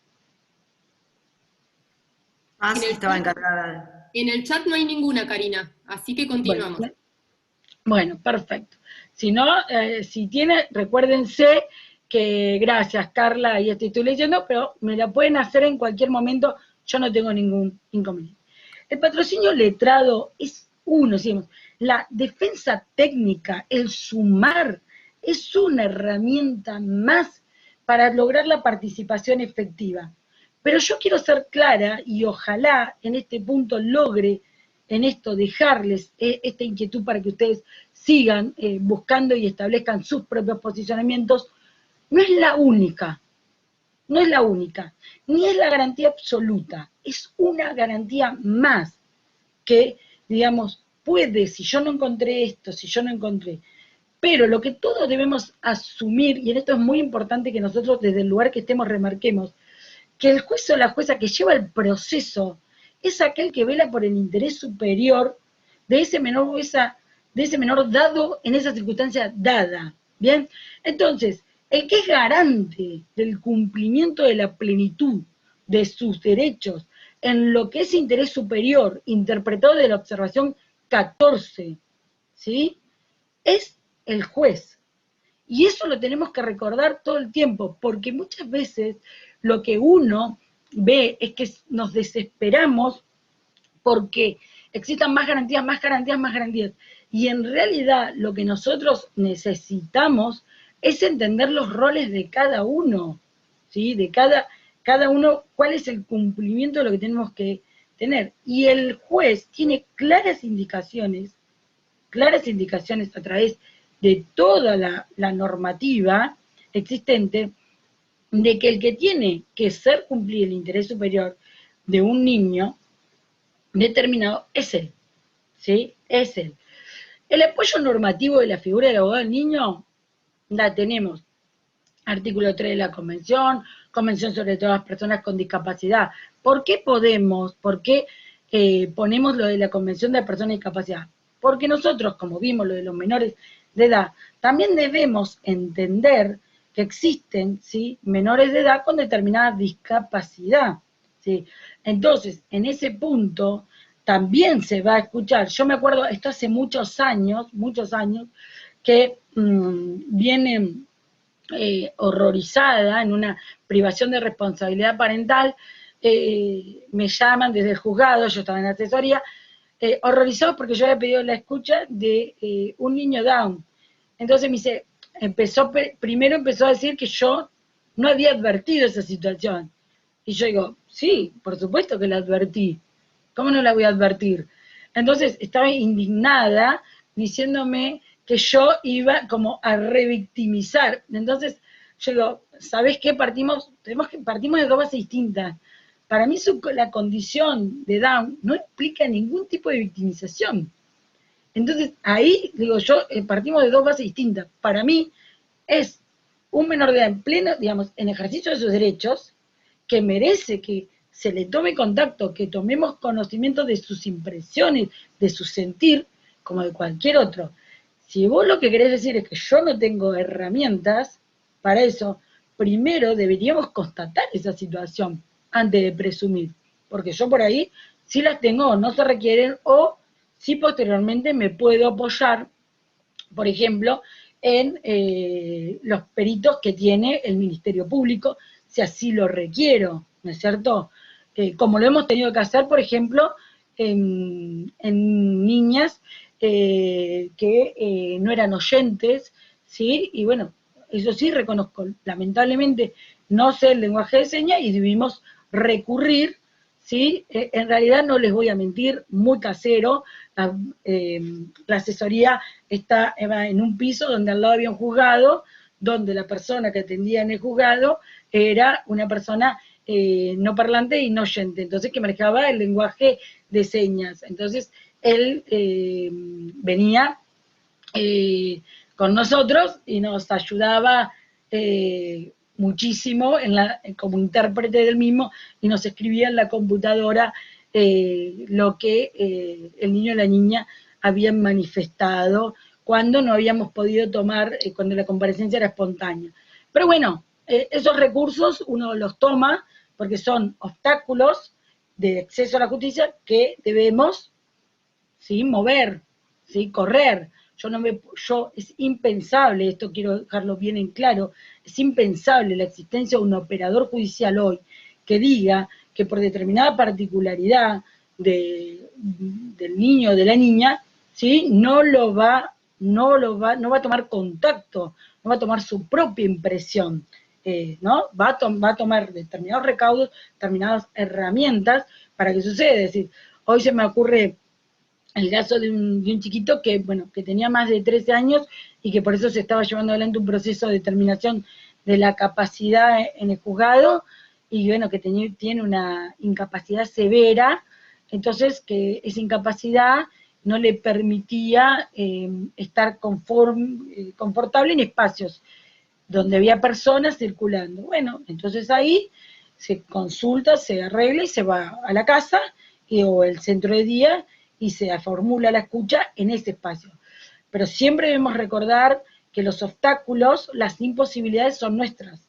Sí, estaba encargada. En el chat no hay ninguna, Karina, así que continuamos. Bueno, perfecto. Si no, si tiene, recuérdense que, gracias Carla, ahí estoy leyendo, pero me la pueden hacer en cualquier momento, yo no tengo ningún inconveniente. El patrocinio letrado es decimos, la defensa técnica, el sumar, es una herramienta más para lograr la participación efectiva. Pero yo quiero ser clara y ojalá en este punto logre en esto dejarles esta inquietud para que ustedes sigan buscando y establezcan sus propios posicionamientos. No es la única, no es la única, ni es la garantía absoluta, es una garantía más que, digamos, puede, si yo no encontré esto, si yo no encontré, Pero lo que todos debemos asumir, y en esto es muy importante que nosotros desde el lugar que estemos remarquemos, que el juez o la jueza que lleva el proceso es aquel que vela por el interés superior de ese menor o de ese menor dado en esa circunstancia dada. ¿Bien? Entonces, el que es garante del cumplimiento de la plenitud de sus derechos en lo que es interés superior, interpretado de la observación 14, ¿sí? Es el juez. Y eso lo tenemos que recordar todo el tiempo, porque muchas veces lo que uno ve es que nos desesperamos porque existan más garantías, más garantías, más garantías. Y en realidad lo que nosotros necesitamos es entender los roles de cada uno, ¿sí? De cada uno, cuál es el cumplimiento de lo que tenemos que tener. Y el juez tiene claras indicaciones a través de toda la normativa existente, de que el que tiene que ser cumplir el interés superior de un niño determinado es él, ¿sí? Es él. El apoyo normativo de la figura del abogado del niño la tenemos. Artículo 3 de la Convención, Convención sobre todas las personas con discapacidad. ¿Por qué ponemos lo de la Convención de personas con discapacidad? Porque nosotros, como vimos lo de los menores de edad, también debemos entender que existen, ¿sí?, menores de edad con determinada discapacidad, ¿sí? Entonces, en ese punto también se va a escuchar. Yo me acuerdo, esto hace muchos años, que viene horrorizada en una privación de responsabilidad parental, me llaman desde el juzgado, yo estaba en asesoría, horrorizados porque yo había pedido la escucha de un niño Down. Entonces me dice, primero empezó a decir que yo no había advertido esa situación. Y yo digo, sí, por supuesto que la advertí. ¿Cómo no la voy a advertir? Entonces estaba indignada diciéndome que yo iba como a revictimizar. Entonces yo digo, ¿sabés qué? Partimos de dos bases distintas. Para mí la condición de Down no implica ningún tipo de victimización. Entonces ahí, digo yo, partimos de dos bases distintas. Para mí es un menor de edad en pleno, digamos, en ejercicio de sus derechos, que merece que se le tome contacto, que tomemos conocimiento de sus impresiones, de su sentir, como de cualquier otro. Si vos lo que querés decir es que yo no tengo herramientas para eso, primero deberíamos constatar esa situación antes de presumir, porque yo por ahí sí las tengo o no se requieren, o sí posteriormente me puedo apoyar, por ejemplo, en los peritos que tiene el Ministerio Público, si así lo requiero, ¿no es cierto? Como lo hemos tenido que hacer, por ejemplo, en niñas que no eran oyentes, ¿sí? Y bueno, eso sí reconozco, lamentablemente no sé el lenguaje de señas y debimos recurrir, ¿sí? En realidad no les voy a mentir, muy casero, la asesoría estaba en un piso donde al lado había un juzgado, donde la persona que atendía en el juzgado era una persona no parlante y no oyente, entonces que manejaba el lenguaje de señas. Entonces él venía con nosotros y nos ayudaba muchísimo como intérprete del mismo, y nos escribía en la computadora lo que el niño y la niña habían manifestado cuando no habíamos podido tomar, cuando la comparecencia era espontánea. Pero bueno, esos recursos uno los toma porque son obstáculos de acceso a la justicia que debemos, ¿sí?, mover, ¿sí?, correr. Es impensable, esto quiero dejarlo bien en claro, es impensable la existencia de un operador judicial hoy que diga que por determinada particularidad del niño o de la niña, ¿sí?, no va a tomar contacto, no va a tomar su propia impresión, ¿no? Va a tomar determinados recaudos, determinadas herramientas para que suceda. Es decir, hoy se me ocurre el caso de un chiquito que, bueno, que tenía más de 13 años y que por eso se estaba llevando adelante un proceso de determinación de la capacidad en el juzgado, y bueno, que tiene una incapacidad severa, entonces que esa incapacidad no le permitía estar confortable en espacios donde había personas circulando. Bueno, entonces ahí se consulta, se arregla y se va a la casa o el centro de día y se formula la escucha en ese espacio. Pero siempre debemos recordar que los obstáculos, las imposibilidades son nuestras,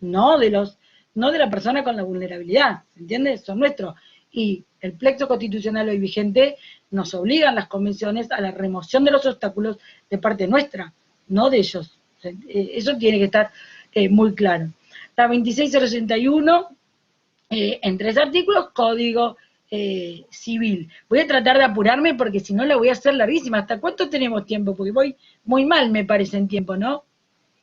no de la persona con la vulnerabilidad, ¿se entiende? Son nuestros. Y el plexo constitucional hoy vigente nos obligan las convenciones a la remoción de los obstáculos de parte nuestra, no de ellos. Eso tiene que estar muy claro. La 26061, en 3 artículos, Código Civil. Voy a tratar de apurarme porque si no la voy a hacer larguísima. ¿Hasta cuánto tenemos tiempo? Porque voy muy mal, me parece, en tiempo, ¿no?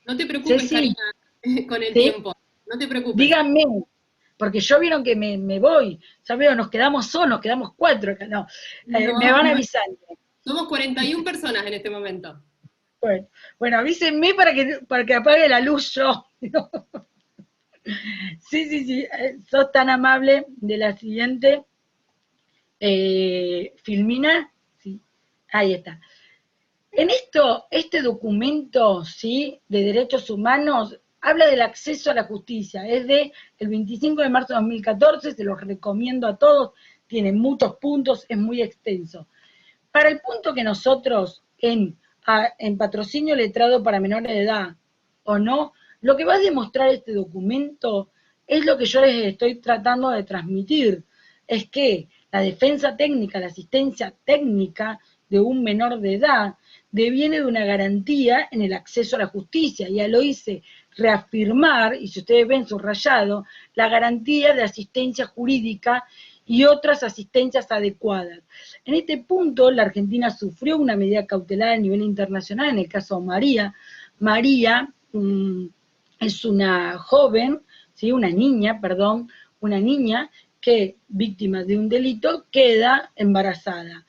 No te preocupes, Ceci, Karina, con el ¿sí? tiempo. No te preocupes. Díganme, porque yo vieron que me voy. Ya veo, nos quedamos solos, nos quedamos 4 acá. No, No, me van avisando. somos 41 personas en este momento. Bueno, avísenme para que apague la luz yo. Sí, sos tan amable de la siguiente. Filmina, sí, ahí está. En este documento, ¿sí?, de derechos humanos, habla del acceso a la justicia. Es de el 25 de marzo de 2014, se los recomiendo a todos, tiene muchos puntos, es muy extenso. Para el punto que nosotros, en patrocinio letrado para menores de edad, o no, lo que va a demostrar este documento es lo que yo les estoy tratando de transmitir, es que la defensa técnica, la asistencia técnica de un menor de edad deviene de una garantía en el acceso a la justicia, ya lo hice reafirmar, y si ustedes ven subrayado, la garantía de asistencia jurídica y otras asistencias adecuadas. En este punto, la Argentina sufrió una medida cautelar a nivel internacional, en el caso de María. María es una joven, ¿sí?, una niña que, víctima de un delito, queda embarazada.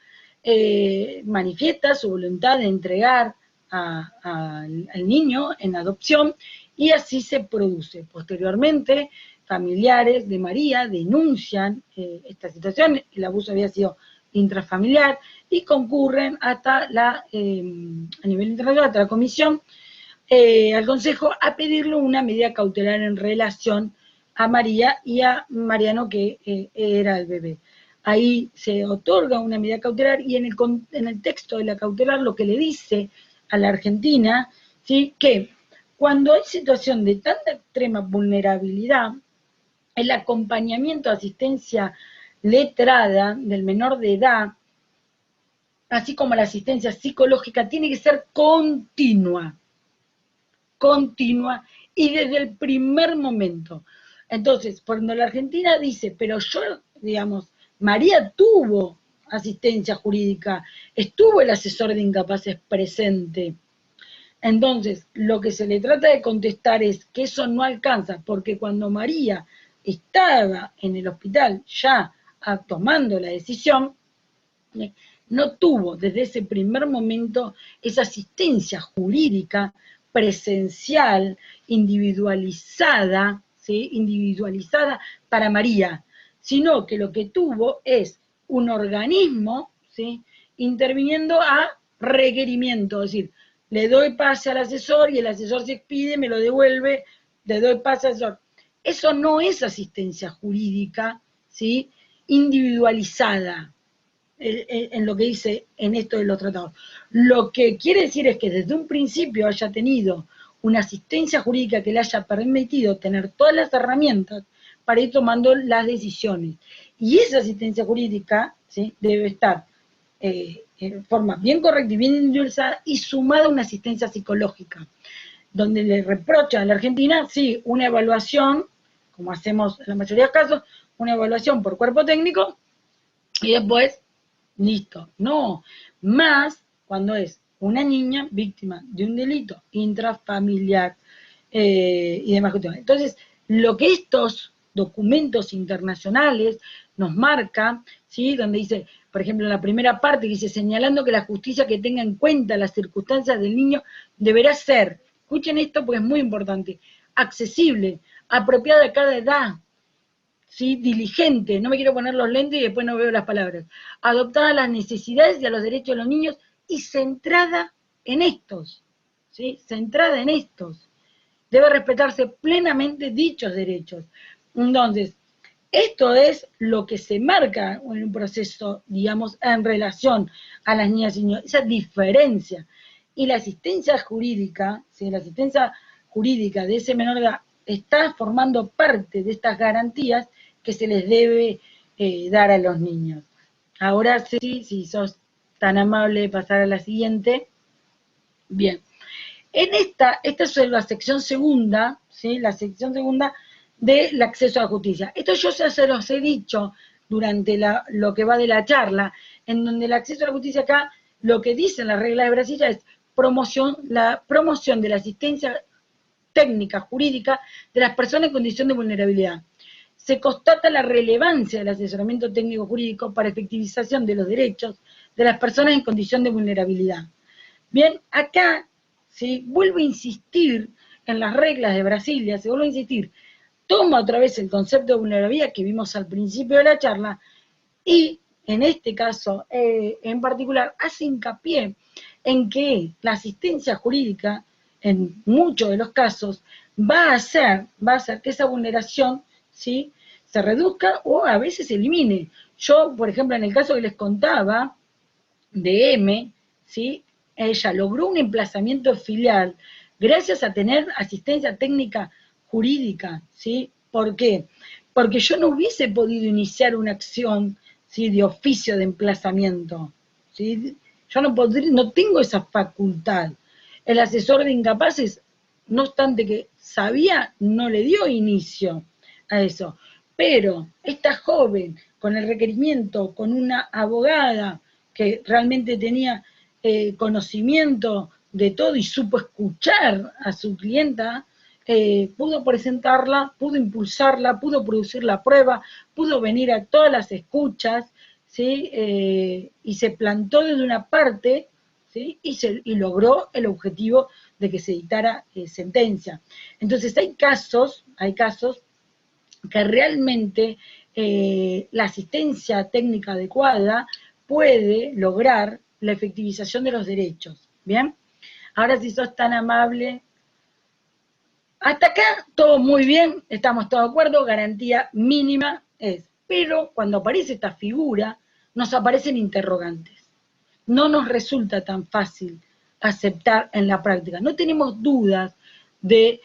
Manifiesta su voluntad de entregar al niño en adopción y así se produce. Posteriormente, familiares de María denuncian esta situación, el abuso había sido intrafamiliar, y concurren hasta a nivel internacional, hasta la comisión, al Consejo, a pedirle una medida cautelar en relación a María y a Mariano, que era el bebé. Ahí se otorga una medida cautelar y en el texto de la cautelar lo que le dice a la Argentina, ¿sí?, que cuando hay situación de tanta extrema vulnerabilidad, el acompañamiento, asistencia letrada del menor de edad, así como la asistencia psicológica, tiene que ser continua, y desde el primer momento. Entonces, cuando la Argentina dice, pero yo, digamos, María tuvo asistencia jurídica, estuvo el asesor de incapaces presente. Entonces, lo que se le trata de contestar es que eso no alcanza, porque cuando María estaba en el hospital ya tomando la decisión, no tuvo desde ese primer momento esa asistencia jurídica presencial, individualizada, ¿sí?, individualizada para María, sino que lo que tuvo es un organismo, ¿sí?, interviniendo a requerimiento, es decir, le doy pase al asesor y el asesor se expide, me lo devuelve, le doy pase al asesor. Eso no es asistencia jurídica, ¿sí?, individualizada en lo que dice en esto de los tratados. Lo que quiere decir es que desde un principio haya tenido una asistencia jurídica que le haya permitido tener todas las herramientas para ir tomando las decisiones. Y esa asistencia jurídica, ¿sí?, debe estar en forma bien correcta y bien individualizada y sumada a una asistencia psicológica, donde le reprocha a la Argentina, sí, una evaluación, como hacemos en la mayoría de los casos, una evaluación por cuerpo técnico, y después, listo. No, más cuando es una niña víctima de un delito intrafamiliar y demás cuestiones. Entonces, lo que estos documentos internacionales nos marcan, ¿sí?, donde dice, por ejemplo, en la primera parte, dice, señalando que la justicia que tenga en cuenta las circunstancias del niño deberá ser, escuchen esto porque es muy importante, accesible, apropiada a cada edad, ¿sí? Diligente, no me quiero poner los lentes y después no veo las palabras, adoptada a las necesidades y a los derechos de los niños y centrada en estos, ¿sí? Centrada en estos. Debe respetarse plenamente dichos derechos. Entonces, esto es lo que se marca en un proceso, digamos, en relación a las niñas y niños, esa diferencia. Y la asistencia jurídica, ¿sí? La asistencia jurídica de ese menor de edad está formando parte de estas garantías que se les debe dar a los niños. Ahora sí, si sos tan amable de pasar a la siguiente. Bien. Esta es la sección segunda, ¿sí? La sección segunda del acceso a la justicia. Esto yo ya se los he dicho durante lo que va de la charla, en donde el acceso a la justicia acá, lo que dicen las reglas de Brasilia es la promoción de la asistencia técnica, jurídica, de las personas en condición de vulnerabilidad. Se constata la relevancia del asesoramiento técnico jurídico para efectivización de los derechos de las personas en condición de vulnerabilidad. Bien, acá, ¿sí? Vuelvo a insistir en las reglas de Brasilia, se vuelve a insistir, toma otra vez el concepto de vulnerabilidad que vimos al principio de la charla y, en este caso en particular, hace hincapié en que la asistencia jurídica, en muchos de los casos, va a hacer que esa vulneración, ¿sí? Se reduzca o a veces se elimine. Yo, por ejemplo, en el caso que les contaba de M, ¿sí? Ella logró un emplazamiento filial gracias a tener asistencia técnica jurídica, ¿sí? ¿Por qué? Porque yo no hubiese podido iniciar una acción, ¿sí? De oficio de emplazamiento, ¿sí? Yo no tengo esa facultad. El asesor de incapaces, no obstante que sabía, no le dio inicio a eso. Pero esta joven, con el requerimiento, con una abogada que realmente tenía conocimiento de todo y supo escuchar a su clienta, pudo presentarla, pudo impulsarla, pudo producir la prueba, pudo venir a todas las escuchas, ¿sí? Y se plantó desde una parte, ¿sí? Y logró el objetivo de que se dictara sentencia. Entonces hay casos que realmente la asistencia técnica adecuada puede lograr la efectivización de los derechos. ¿Bien? Ahora, si sos tan amable. Hasta acá, todo muy bien, estamos todos de acuerdo, garantía mínima es. Pero cuando aparece esta figura, nos aparecen interrogantes. No nos resulta tan fácil aceptar en la práctica. No tenemos dudas de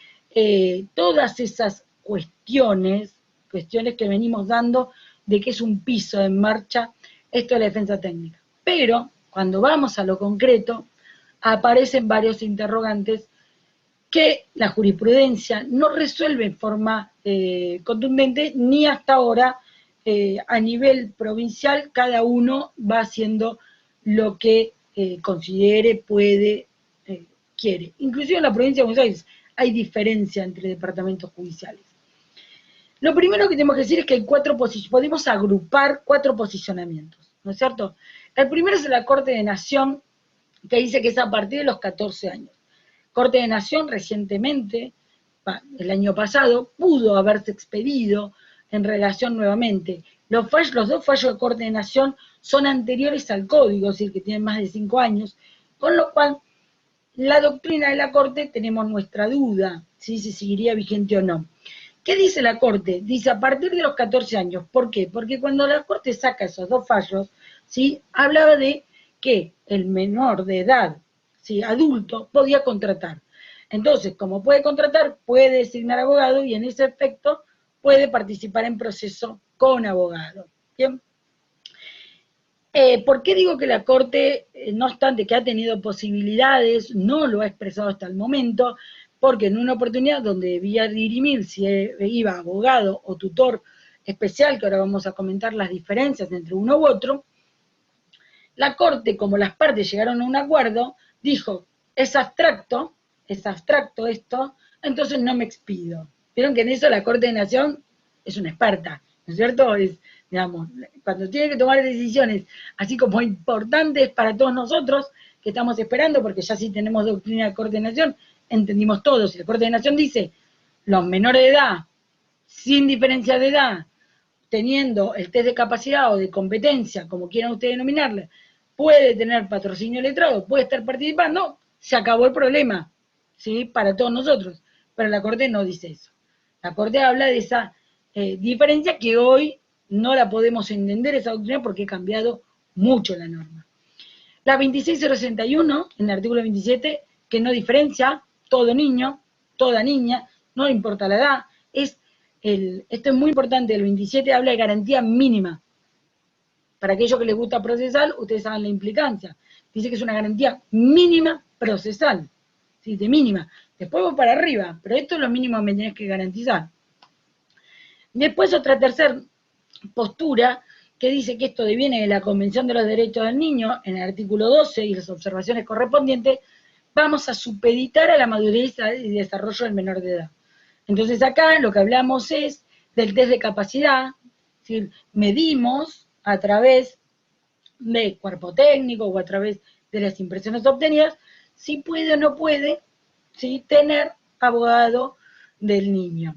todas esas cuestiones que venimos dando de que es un piso en marcha esto de la defensa técnica. Pero cuando vamos a lo concreto, aparecen varios interrogantes que la jurisprudencia no resuelve en forma contundente, ni hasta ahora a nivel provincial cada uno va haciendo lo que considere, puede, quiere. Inclusive en la provincia de Buenos Aires hay diferencia entre departamentos judiciales. Lo primero que tenemos que decir es que hay podemos agrupar 4 posicionamientos, ¿no es cierto? El primero es la Corte de Nación, que dice que es a partir de los 14 años. Corte de Nación recientemente, el año pasado, pudo haberse expedido en relación nuevamente. Los 2 fallos de Corte de Nación son anteriores al Código, es decir, que tienen más de 5 años, con lo cual la doctrina de la Corte tenemos nuestra duda, ¿sí? Si seguiría vigente o no. ¿Qué dice la Corte? Dice a partir de los 14 años. ¿Por qué? Porque cuando la Corte saca esos 2 fallos, ¿sí? Hablaba de que el menor de edad, ¿sí? Adulto, podía contratar. Entonces, como puede contratar, puede designar abogado y en ese efecto puede participar en proceso con abogado. ¿Bien? ¿Por qué digo que la Corte, no obstante que ha tenido posibilidades, no lo ha expresado hasta el momento? Porque en una oportunidad donde debía dirimir si iba abogado o tutor especial, que ahora vamos a comentar las diferencias entre uno u otro, la Corte, como las partes llegaron a un acuerdo, dijo, es abstracto esto, entonces no me expido. Vieron que en eso la Corte de Nación es una experta, ¿no es cierto? Digamos, cuando tiene que tomar decisiones así como importantes para todos nosotros, que estamos esperando, porque ya sí tenemos doctrina de Corte de Nación, entendimos todos, y la Corte de Nación dice, los menores de edad, sin diferencia de edad, teniendo el test de capacidad o de competencia, como quieran ustedes denominarle, puede tener patrocinio letrado, puede estar participando, se acabó el problema, ¿sí? Para todos nosotros. Pero la Corte no dice eso. La Corte habla de esa diferencia que hoy no la podemos entender, esa doctrina, porque ha cambiado mucho la norma. La 26061, en el artículo 27, que no diferencia todo niño, toda niña, no importa la edad, esto es muy importante, el 27 habla de garantía mínima. Para aquellos que les gusta procesal, ustedes saben la implicancia. Dice que es una garantía mínima procesal, ¿sí? De mínima. Después voy para arriba, pero esto es lo mínimo que me tenés que garantizar. Después otra tercera postura que dice que esto deviene de la Convención de los Derechos del Niño, en el artículo 12 y las observaciones correspondientes, vamos a supeditar a la madurez y desarrollo del menor de edad. Entonces acá lo que hablamos es del test de capacidad, es decir, medimos a través de cuerpo técnico o a través de las impresiones obtenidas, si puede o no puede, ¿sí?, tener abogado del niño,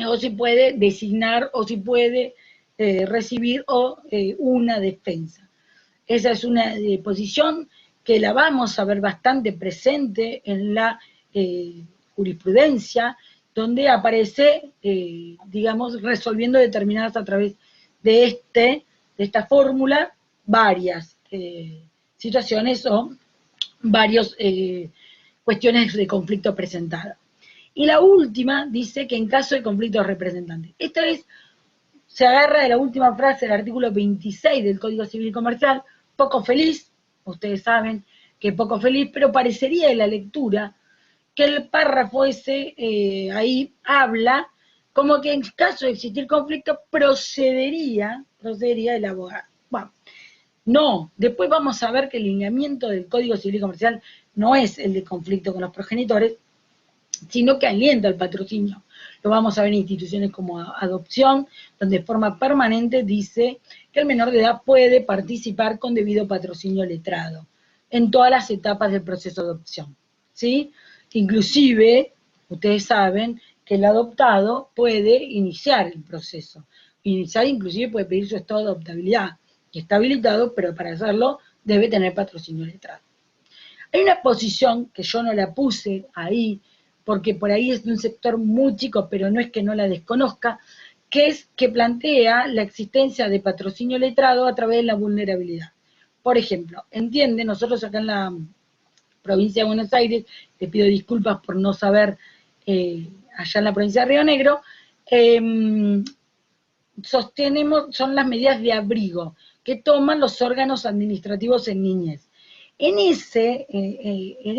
o si puede designar, o si puede recibir una defensa. Esa es una posición que la vamos a ver bastante presente en la jurisprudencia, donde aparece, digamos, resolviendo determinadas a través de esta fórmula varias situaciones o varias cuestiones de conflicto presentadas. Y la última dice que en caso de conflictos representantes. Esta vez se agarra de la última frase del artículo 26 del Código Civil y Comercial, poco feliz, ustedes saben que poco feliz, pero parecería de la lectura que el párrafo ese ahí habla como que en caso de existir conflicto procedería el abogado. Bueno, no, después vamos a ver que el lineamiento del Código Civil y Comercial no es el de conflicto con los progenitores, sino que alienta el patrocinio. Lo vamos a ver en instituciones como adopción, donde de forma permanente dice que el menor de edad puede participar con debido patrocinio letrado en todas las etapas del proceso de adopción, ¿sí? Inclusive, ustedes saben que el adoptado puede iniciar el proceso. Iniciar inclusive puede pedir su estado de adoptabilidad, que está habilitado, pero para hacerlo debe tener patrocinio letrado. Hay una posición que yo no la puse ahí, porque por ahí es de un sector muy chico, pero no es que no la desconozca, que es que plantea la existencia de patrocinio letrado a través de la vulnerabilidad. Por ejemplo, entiende, nosotros acá en la provincia de Buenos Aires, te pido disculpas por no saber allá en la provincia de Río Negro, sostenemos, son las medidas de abrigo que toman los órganos administrativos en niñez. En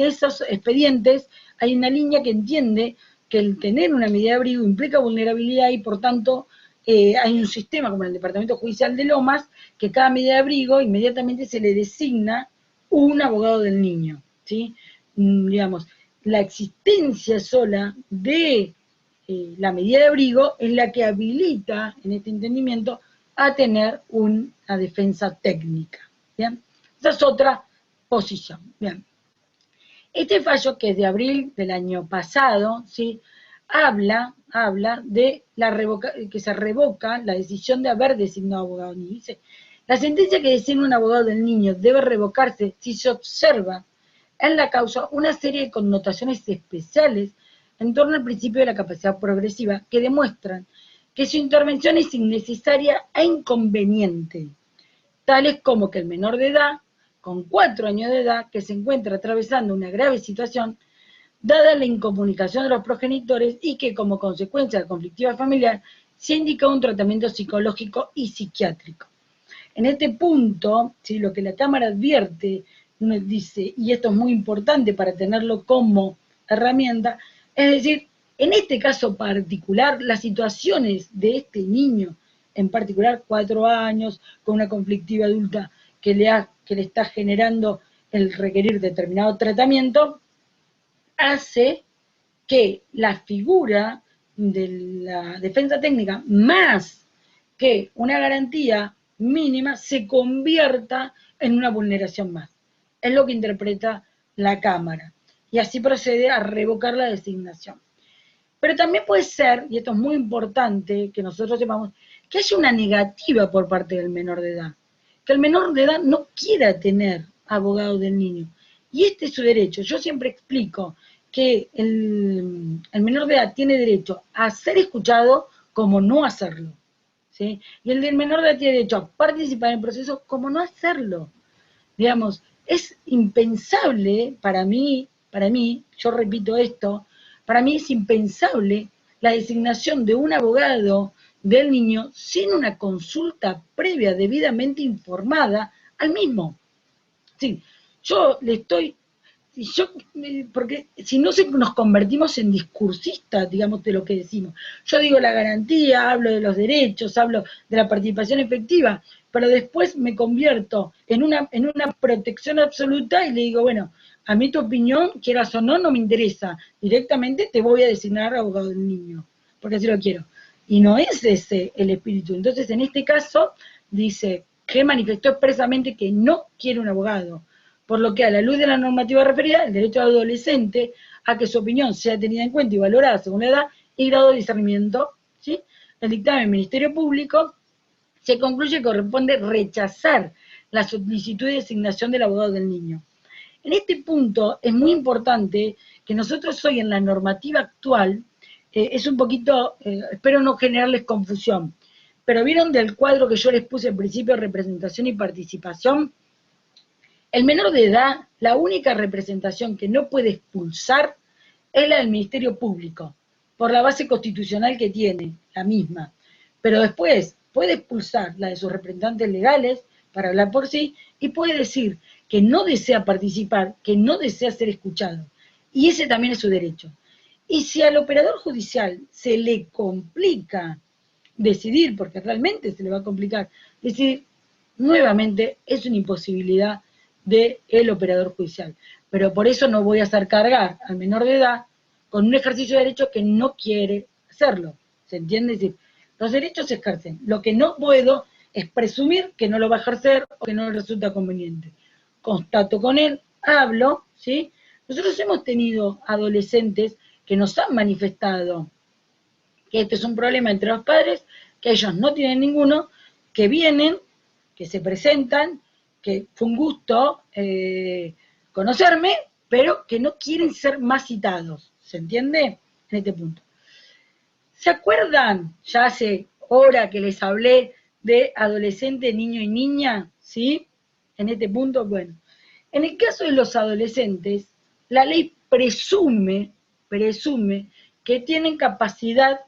esos expedientes hay una línea que entiende que el tener una medida de abrigo implica vulnerabilidad y por tanto hay un sistema como el Departamento Judicial de Lomas que cada medida de abrigo inmediatamente se le designa un abogado del niño, ¿sí? Digamos, la existencia sola de la medida de abrigo es la que habilita en este entendimiento a tener una defensa técnica, ¿bien? Esa es otra posición, bien. Este fallo, que es de abril del año pasado, ¿sí?, habla de que se revoca la decisión de haber designado abogado del niño. Dice, la sentencia que designa un abogado del niño debe revocarse si se observa en la causa una serie de connotaciones especiales en torno al principio de la capacidad progresiva que demuestran que su intervención es innecesaria e inconveniente, tales como que el menor de edad, con 4 años de edad, que se encuentra atravesando una grave situación, dada la incomunicación de los progenitores y que como consecuencia de la conflictiva familiar se indica un tratamiento psicológico y psiquiátrico. En este punto, ¿sí?, lo que la Cámara advierte, dice, y esto es muy importante para tenerlo como herramienta, es decir, en este caso particular, las situaciones de este niño, en particular 4 años, con una conflictiva adulta que le está generando el requerir determinado tratamiento, hace que la figura de la defensa técnica más que una garantía mínima se convierta en una vulneración más. Es lo que interpreta la Cámara. Y así procede a revocar la designación. Pero también puede ser, y esto es muy importante que nosotros sepamos, que haya una negativa por parte del menor de edad, que el menor de edad no quiera tener abogado del niño. Y este es su derecho. Yo siempre explico que el menor de edad tiene derecho a ser escuchado como no hacerlo, ¿sí? Y el del menor de edad tiene derecho a participar en el proceso como no hacerlo. Digamos, es impensable para mí, yo repito esto, para mí es impensable la designación de un abogado del niño sin una consulta previa debidamente informada al mismo. Sí, yo le estoy, porque si no nos convertimos en discursistas, digamos, de lo que decimos. Yo digo la garantía, hablo de los derechos, hablo de la participación efectiva, pero después me convierto en una protección absoluta y le digo, bueno, a mí tu opinión, quieras o no, no me interesa. Directamente te voy a designar abogado del niño, porque así lo quiero. Y no es ese el espíritu. Entonces, en este caso, dice que manifestó expresamente que no quiere un abogado, por lo que a la luz de la normativa referida, el derecho del adolescente a que su opinión sea tenida en cuenta y valorada según la edad y grado de discernimiento, ¿sí? El dictamen del Ministerio Público se concluye que corresponde rechazar la solicitud de designación del abogado del niño. En este punto es muy importante que nosotros hoy en la normativa actual, es un poquito, espero no generarles confusión, pero vieron del cuadro que yo les puse al principio, representación y participación. El menor de edad, la única representación que no puede expulsar es la del Ministerio Público, por la base constitucional que tiene, la misma. Pero después puede expulsar la de sus representantes legales, para hablar por sí, y puede decir que no desea participar, que no desea ser escuchado. Y ese también es su derecho. Y si al operador judicial se le complica decidir, porque realmente se le va a complicar, decidir, nuevamente es una imposibilidad del operador judicial. Pero por eso no voy a hacer cargar al menor de edad con un ejercicio de derecho que no quiere hacerlo. ¿Se entiende? Es decir, los derechos se ejercen. Lo que no puedo es presumir que no lo va a ejercer o que no le resulta conveniente. Constato con él, hablo, ¿sí? Nosotros hemos tenido adolescentes que nos han manifestado que este es un problema entre los padres, que ellos no tienen ninguno, que vienen, que se presentan, que fue un gusto conocerme, pero que no quieren ser más citados. ¿Se entiende? En este punto. ¿Se acuerdan? Ya hace hora que les hablé de adolescente, niño y niña, ¿sí? En este punto, bueno. En el caso de los adolescentes, la ley presume que tienen capacidad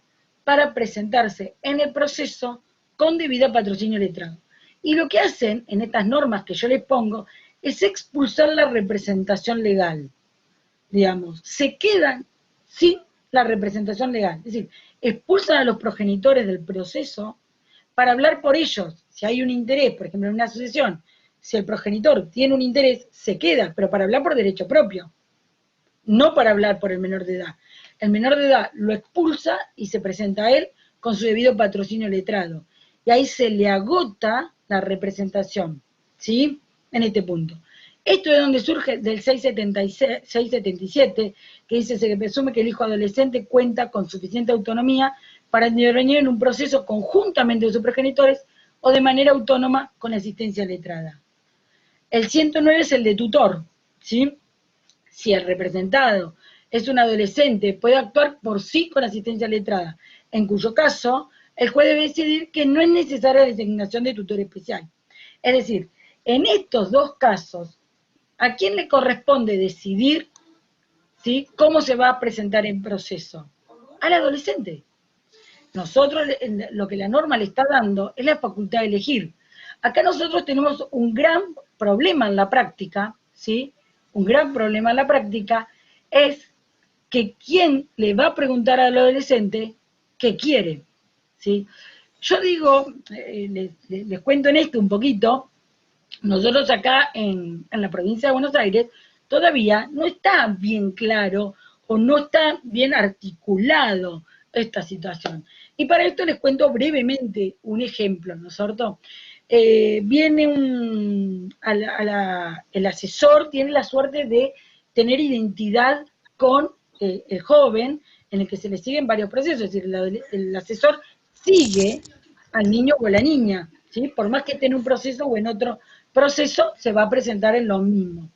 para presentarse en el proceso con debido patrocinio letrado. Y lo que hacen en estas normas que yo les pongo es expulsar la representación legal, digamos, se quedan sin la representación legal, es decir, expulsan a los progenitores del proceso para hablar por ellos. Si hay un interés, por ejemplo, en una asociación, si el progenitor tiene un interés, se queda, pero para hablar por derecho propio, no para hablar por el menor de edad. El menor de edad lo expulsa y se presenta a él con su debido patrocinio letrado. Y ahí se le agota la representación, ¿sí? En este punto. Esto es donde surge del 677, que dice: se presume que el hijo adolescente cuenta con suficiente autonomía para intervenir en un proceso conjuntamente de sus progenitores o de manera autónoma con asistencia letrada. El 109 es el de tutor, ¿sí? Si el representado es un adolescente, puede actuar por sí con asistencia letrada, en cuyo caso el juez debe decidir que no es necesaria la designación de tutor especial. Es decir, en estos dos casos, ¿a quién le corresponde decidir, ¿sí?, cómo se va a presentar en proceso? Al adolescente. Nosotros, lo que la norma le está dando es la facultad de elegir. Acá nosotros tenemos un gran problema en la práctica, ¿sí? Un gran problema en la práctica es que quién le va a preguntar al adolescente qué quiere, ¿sí? Yo digo, les cuento en esto un poquito, nosotros acá en la provincia de Buenos Aires todavía no está bien claro o no está bien articulado esta situación. Y para esto les cuento brevemente un ejemplo, ¿no es cierto? Viene el asesor, tiene la suerte de tener identidad con el joven, en el que se le siguen varios procesos, es decir, el asesor sigue al niño o a la niña, ¿sí? Por más que esté en un proceso o en otro proceso, se va a presentar en lo mismo.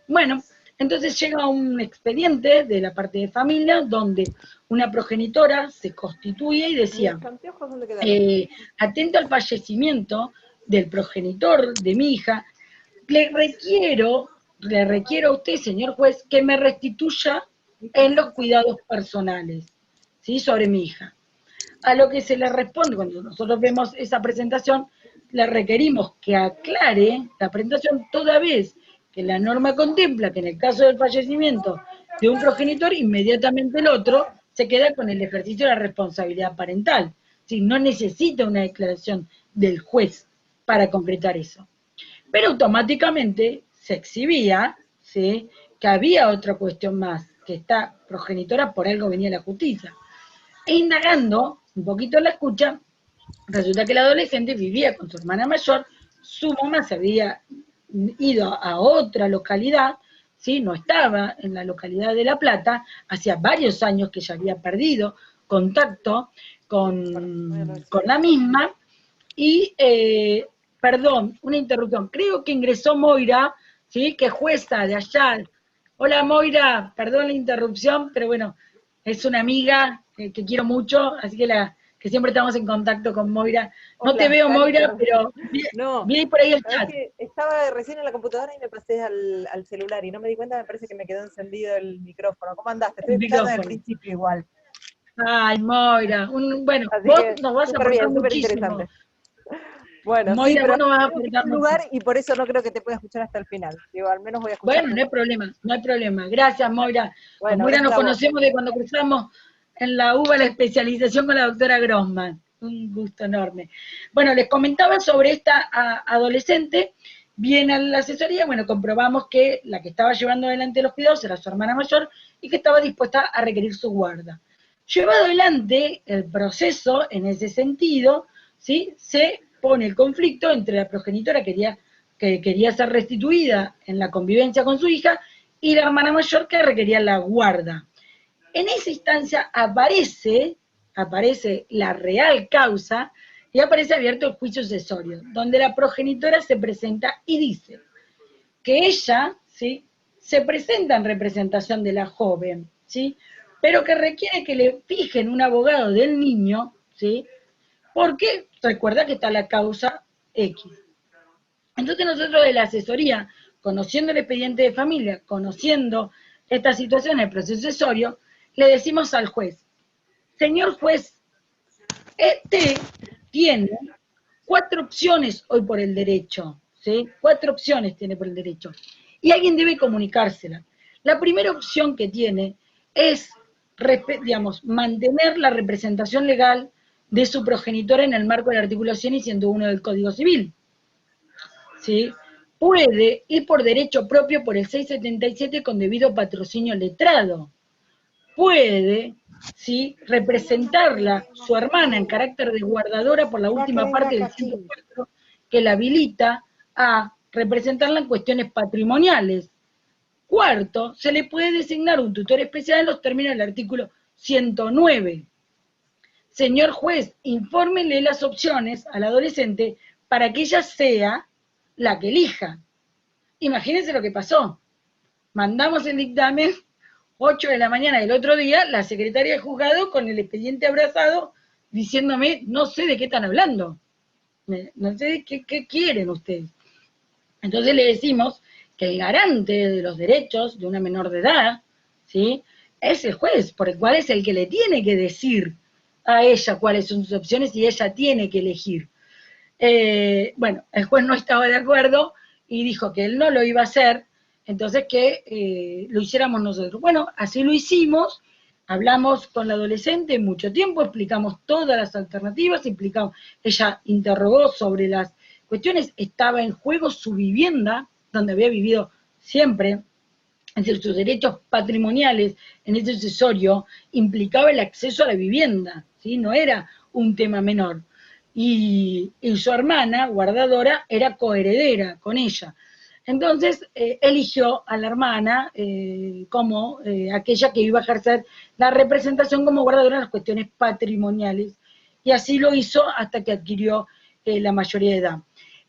Bueno, entonces llega un expediente de la parte de familia donde una progenitora se constituye y decía, ¿Mis anteojos dónde quedaron? atento al fallecimiento del progenitor de mi hija, le requiero a usted, señor juez, que me restituya en los cuidados personales, ¿sí? Sobre mi hija. A lo que se le responde, cuando nosotros vemos esa presentación, le requerimos que aclare la presentación toda vez que la norma contempla que en el caso del fallecimiento de un progenitor, inmediatamente el otro se queda con el ejercicio de la responsabilidad parental. ¿Sí? No necesita una declaración del juez para concretar eso. Pero automáticamente se exhibía, ¿sí?, que había otra cuestión más, que esta progenitora por algo venía a la justicia. E indagando un poquito en la escucha, resulta que la adolescente vivía con su hermana mayor, su mamá se había ido a otra localidad, ¿sí? No estaba en la localidad de La Plata, hacía varios años que ya había perdido contacto con la misma, y, perdón, una interrupción, creo que ingresó Moira, ¿sí?, que es jueza de allá. Hola Moira, perdón la interrupción, pero bueno, es una amiga que quiero mucho, así que siempre estamos en contacto con Moira. No te veo, Moira, pero vi por ahí el chat. Que estaba recién en la computadora y me pasé al celular y no me di cuenta, me parece que me quedó encendido el micrófono. ¿Cómo andaste? Estoy escuchando desde el principio igual. Ay, Moira, bueno, así vos que, nos vas a aportar muchísimo. Interesante. Bueno, Moira, sí, pero vos nos vas a aportar mucho lugar y por eso no creo que te pueda escuchar hasta el final. Digo, al menos voy a escuchar. Bueno, no hay problema, no hay problema. Gracias, Moira. Bueno, con Moira nos conocemos de cuando cruzamos en la UBA la especialización con la doctora Grossman. Un gusto enorme. Bueno, les comentaba sobre esta adolescente. Viene a la asesoría, bueno, comprobamos que la que estaba llevando adelante los cuidados era su hermana mayor y que estaba dispuesta a requerir su guarda. Llevado adelante el proceso en ese sentido, ¿sí?, se pone el conflicto entre la progenitora que quería ser restituida en la convivencia con su hija y la hermana mayor que requería la guarda. En esa instancia aparece la real causa y aparece abierto el juicio sucesorio, donde la progenitora se presenta y dice que ella, ¿sí?, se presenta en representación de la joven, ¿sí?, pero que requiere que le fijen un abogado del niño, ¿sí?, porque recuerda que está la causa X. Entonces nosotros de la asesoría, conociendo el expediente de familia, conociendo esta situación, el proceso sucesorio, le decimos al juez, señor juez, este tiene 4 opciones hoy por el derecho, ¿sí? 4 opciones tiene por el derecho, y alguien debe comunicársela. La primera opción que tiene es, digamos, mantener la representación legal de su progenitora en el marco del artículo 100 y 101 del Código Civil, ¿sí? Puede ir por derecho propio por el 677 con debido patrocinio letrado. Puede, ¿sí?, representarla, su hermana, en carácter de guardadora por la última parte del 104, que la habilita a representarla en cuestiones patrimoniales. Cuarto, se le puede designar un tutor especial en los términos del artículo 109. Señor juez, infórmele las opciones al adolescente para que ella sea la que elija. Imagínense lo que pasó. Mandamos el dictamen, 8 de la mañana del otro día, la secretaria de juzgado con el expediente abrazado, diciéndome, no sé de qué están hablando. No sé de qué quieren ustedes. Entonces le decimos que el garante de los derechos de una menor de edad, ¿sí?, es el juez, por el cual es el que le tiene que decir a ella cuáles son sus opciones y ella tiene que elegir. Bueno, el juez no estaba de acuerdo y dijo que él no lo iba a hacer, entonces que lo hiciéramos nosotros. Bueno, así lo hicimos, hablamos con la adolescente mucho tiempo, explicamos todas las alternativas, ella interrogó sobre las cuestiones, estaba en juego su vivienda, donde había vivido siempre, es decir, sus derechos patrimoniales en ese sucesorio implicaba el acceso a la vivienda, ¿sí?, no era un tema menor. Y su hermana, guardadora, era coheredera con ella. Entonces, eligió a la hermana como aquella que iba a ejercer la representación como guardadora en las cuestiones patrimoniales. y así lo hizo hasta que adquirió la mayoría de edad.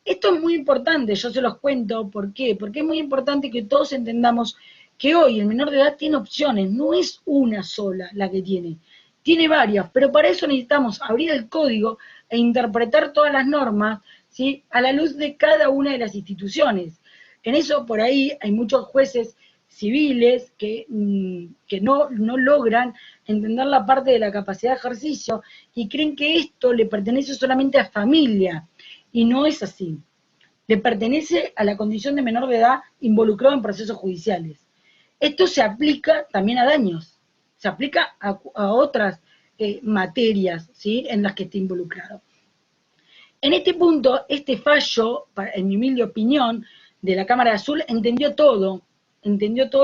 Esto es muy importante, yo se los cuento, ¿por qué? Porque es muy importante que todos entendamos que hoy el menor de edad tiene opciones, no es una sola la que tiene varias, pero para eso necesitamos abrir el código e interpretar todas las normas, ¿sí?, a la luz de cada una de las instituciones. En eso, por ahí, hay muchos jueces civiles que no logran entender la parte de la capacidad de ejercicio y creen que esto le pertenece solamente a familia, y no es así. Le pertenece a la condición de menor de edad involucrado en procesos judiciales. Esto se aplica también a daños, se aplica a otras materias, ¿sí?, en las que esté involucrado. En este punto, este fallo, en mi humilde opinión, de la Cámara Azul, entendió todo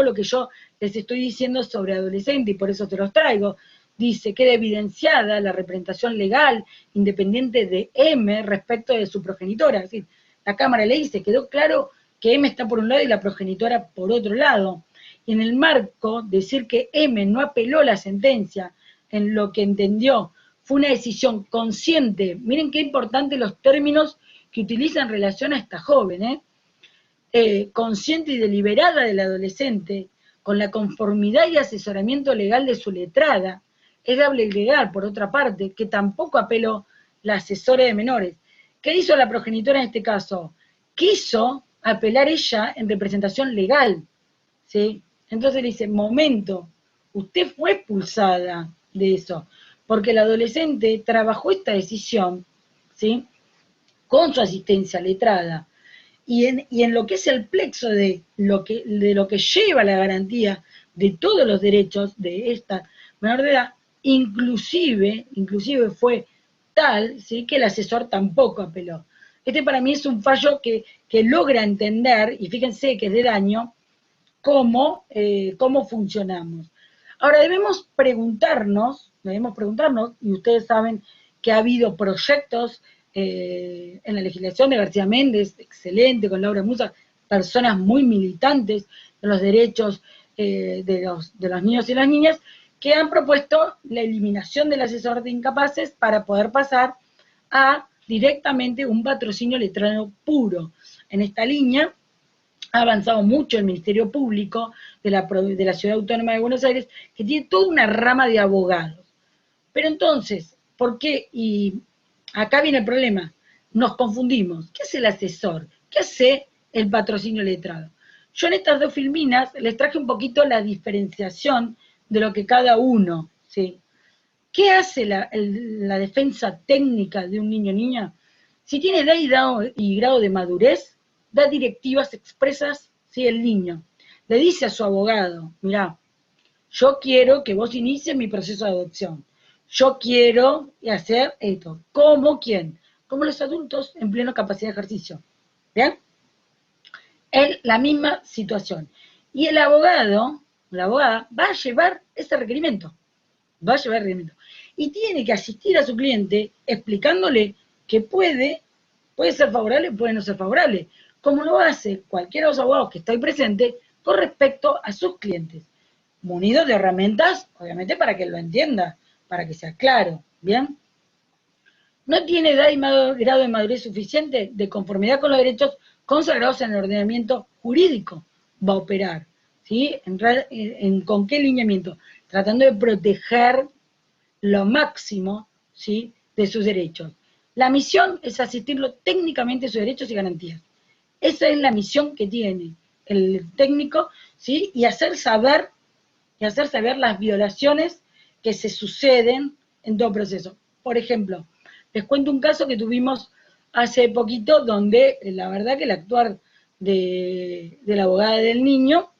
lo que yo les estoy diciendo sobre adolescente, y por eso te los traigo. Dice, queda evidenciada la representación legal independiente de M respecto de su progenitora. Es decir, la Cámara le dice, quedó claro que M está por un lado y la progenitora por otro lado. Y en el marco, decir que M no apeló la sentencia en lo que entendió fue una decisión consciente. Miren qué importante los términos que utiliza en relación a esta joven, consciente y deliberada del adolescente, con la conformidad y asesoramiento legal de su letrada. Es de agregar, por otra parte, que tampoco apeló la asesora de menores. ¿Qué hizo la progenitora en este caso? Quiso apelar ella en representación legal, ¿sí? Entonces le dice, momento, usted fue expulsada de eso, porque el adolescente trabajó esta decisión, ¿sí?, con su asistencia letrada, y en lo que es el plexo de lo que lleva la garantía de todos los derechos de esta menor de edad, inclusive fue tal, ¿sí?, que el asesor tampoco apeló. Este para mí es un fallo que logra entender, y fíjense que es de daño, cómo funcionamos. Ahora debemos preguntarnos, y ustedes saben que ha habido proyectos en la legislación de García Méndez, excelente, con Laura Musa, personas muy militantes de los derechos de los niños y las niñas, que han propuesto la eliminación del asesor de incapaces para poder pasar a directamente un patrocinio letrado puro. En esta línea ha avanzado mucho el Ministerio Público de la Ciudad Autónoma de Buenos Aires, que tiene toda una rama de abogados. Pero entonces, ¿por qué? Y acá viene el problema, nos confundimos. ¿Qué hace el asesor? ¿Qué hace el patrocinio letrado? Yo en estas dos filminas les traje un poquito la diferenciación de lo que cada uno, ¿sí? ¿Qué hace la defensa técnica de un niño o niña? Si tiene edad y grado de madurez, da directivas expresas, ¿sí?, el niño. Le dice a su abogado, mirá, yo quiero que vos inicies mi proceso de adopción. Yo quiero hacer esto. ¿Cómo quién? Como los adultos en plena capacidad de ejercicio. ¿Bien? Es la misma situación. Y el abogado, la abogada, va a llevar ese requerimiento. Y tiene que asistir a su cliente explicándole que puede ser favorable, puede no ser favorable, como lo hace cualquiera de los abogados que está ahí presente con respecto a sus clientes, munidos de herramientas, obviamente, para que lo entienda, para que sea claro, ¿bien? No tiene edad y grado de madurez suficiente de conformidad con los derechos consagrados en el ordenamiento jurídico, va a operar, ¿sí? ¿Con qué lineamiento? Tratando de proteger lo máximo, ¿sí?, de sus derechos. La misión es asistirlo técnicamente a sus derechos y garantías. Esa es la misión que tiene el técnico, ¿sí?, y hacer saber las violaciones que se suceden en todo proceso. Por ejemplo, les cuento un caso que tuvimos hace poquito, donde la verdad que el actuar de la abogada del niño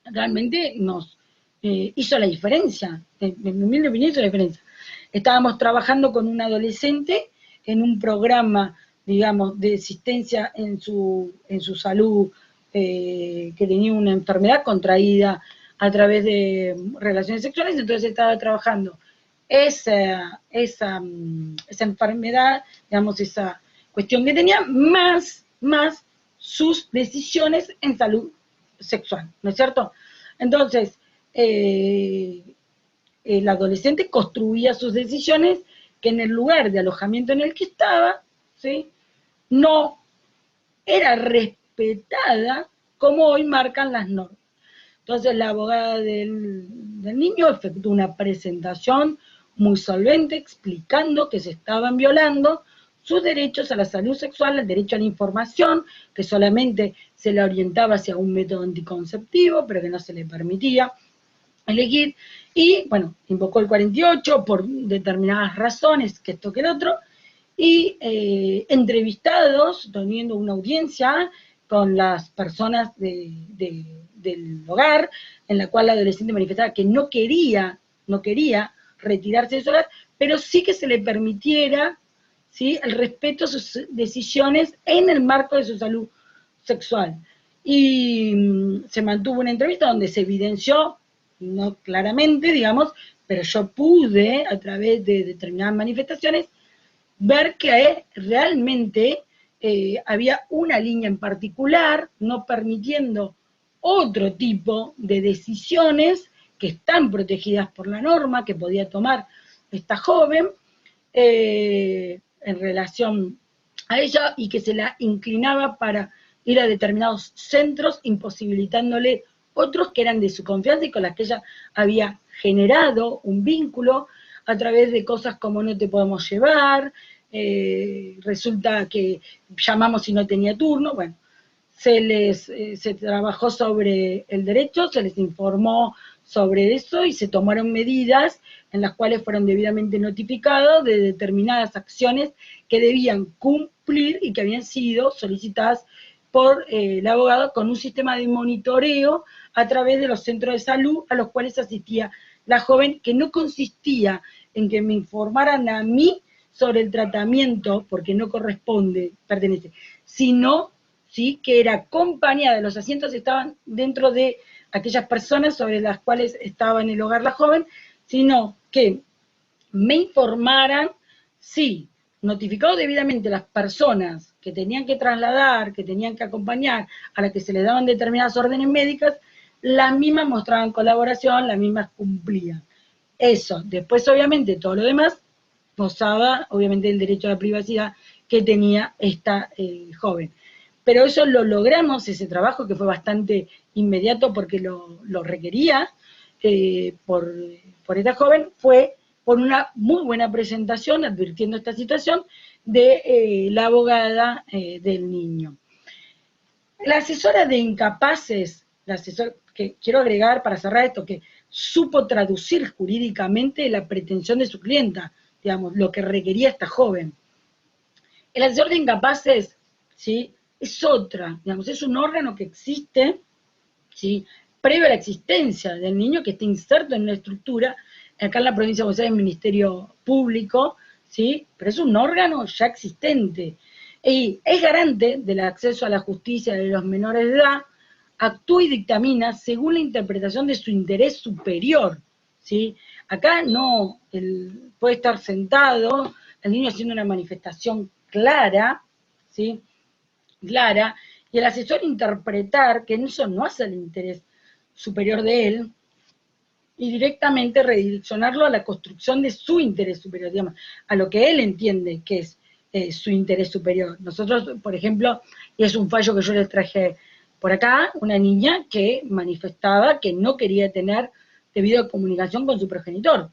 realmente nos hizo la diferencia, en mi humilde opinión hizo la diferencia. Estábamos trabajando con un adolescente en un programa, digamos, de asistencia en su salud, que tenía una enfermedad contraída a través de relaciones sexuales, entonces estaba trabajando esa enfermedad, digamos, esa cuestión que tenía, más sus decisiones en salud sexual, ¿no es cierto? Entonces, el adolescente construía sus decisiones que en el lugar de alojamiento en el que estaba, ¿sí?, no era respetada como hoy marcan las normas. Entonces la abogada del niño efectuó una presentación muy solvente explicando que se estaban violando sus derechos a la salud sexual, el derecho a la información, que solamente se le orientaba hacia un método anticonceptivo, pero que no se le permitía elegir, y bueno, invocó el 48 por determinadas razones, que esto que el otro, y entrevistados, teniendo una audiencia con las personas del hogar, en la cual la adolescente manifestaba que no quería retirarse de su hogar, pero sí que se le permitiera, ¿sí?, el respeto a sus decisiones en el marco de su salud sexual. Y se mantuvo una entrevista donde se evidenció, no claramente, digamos, pero yo pude, a través de determinadas manifestaciones, ver que realmente había una línea en particular, no permitiendo otro tipo de decisiones que están protegidas por la norma, que podía tomar esta joven en relación a ella, y que se la inclinaba para ir a determinados centros, imposibilitándole otros que eran de su confianza y con las que ella había generado un vínculo a través de cosas como no te podemos llevar, resulta que llamamos y no tenía turno. Bueno, se trabajó sobre el derecho, se les informó sobre eso y se tomaron medidas en las cuales fueron debidamente notificados de determinadas acciones que debían cumplir y que habían sido solicitadas por el abogado con un sistema de monitoreo a través de los centros de salud a los cuales asistía la joven, que no consistía en que me informaran a mí sobre el tratamiento, porque no pertenece, sino, ¿sí?, que era acompañada, los asientos estaban dentro de aquellas personas sobre las cuales estaba en el hogar la joven, sino que me informaran, sí, notificado debidamente las personas que tenían que trasladar, que tenían que acompañar, a las que se les daban determinadas órdenes médicas, las mismas mostraban colaboración, las mismas cumplían. Eso, después obviamente todo lo demás gozaba obviamente del derecho a la privacidad que tenía esta joven. Pero eso lo logramos, ese trabajo que fue bastante inmediato porque lo requería por esta joven, fue por una muy buena presentación advirtiendo esta situación de la abogada del niño. La asesora de incapaces, que quiero agregar para cerrar esto, que supo traducir jurídicamente la pretensión de su clienta, digamos, lo que requería esta joven. El asesor de incapaces, ¿sí?, es otra, digamos, es un órgano que existe, ¿sí?, previo a la existencia del niño, que está inserto en una estructura, acá en la provincia de Buenos Aires, el Ministerio Público, ¿sí?, pero es un órgano ya existente, y es garante del acceso a la justicia de los menores de edad, actúa y dictamina según la interpretación de su interés superior, ¿sí? Acá no, puede estar sentado, el niño haciendo una manifestación clara, ¿sí?, clara, y el asesor interpretar que eso no hace el interés superior de él, y directamente redireccionarlo a la construcción de su interés superior, digamos, a lo que él entiende que es su interés superior. Nosotros, por ejemplo, y es un fallo que yo les traje por acá, una niña que manifestaba que no quería tener debido a comunicación con su progenitor,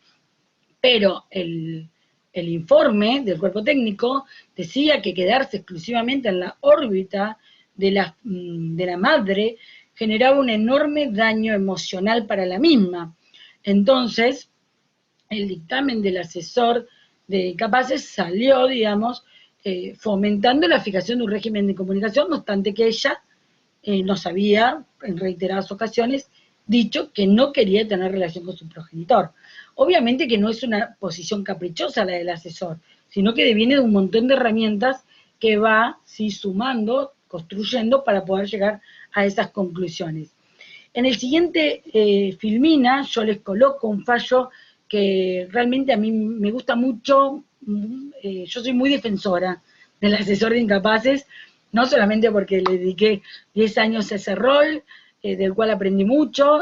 pero el informe del cuerpo técnico decía que quedarse exclusivamente en la órbita de la madre generaba un enorme daño emocional para la misma. Entonces, el dictamen del asesor de incapaces salió, digamos, fomentando la fijación de un régimen de comunicación, no obstante que ella nos había, en reiteradas ocasiones, dicho que no quería tener relación con su progenitor. Obviamente que no es una posición caprichosa la del asesor, sino que deviene de un montón de herramientas que va, sí, sumando, construyendo para poder llegar a esas conclusiones. En el siguiente filmina yo les coloco un fallo que realmente a mí me gusta mucho. Yo soy muy defensora del asesor de incapaces, no solamente porque le dediqué 10 años a ese rol, del cual aprendí mucho.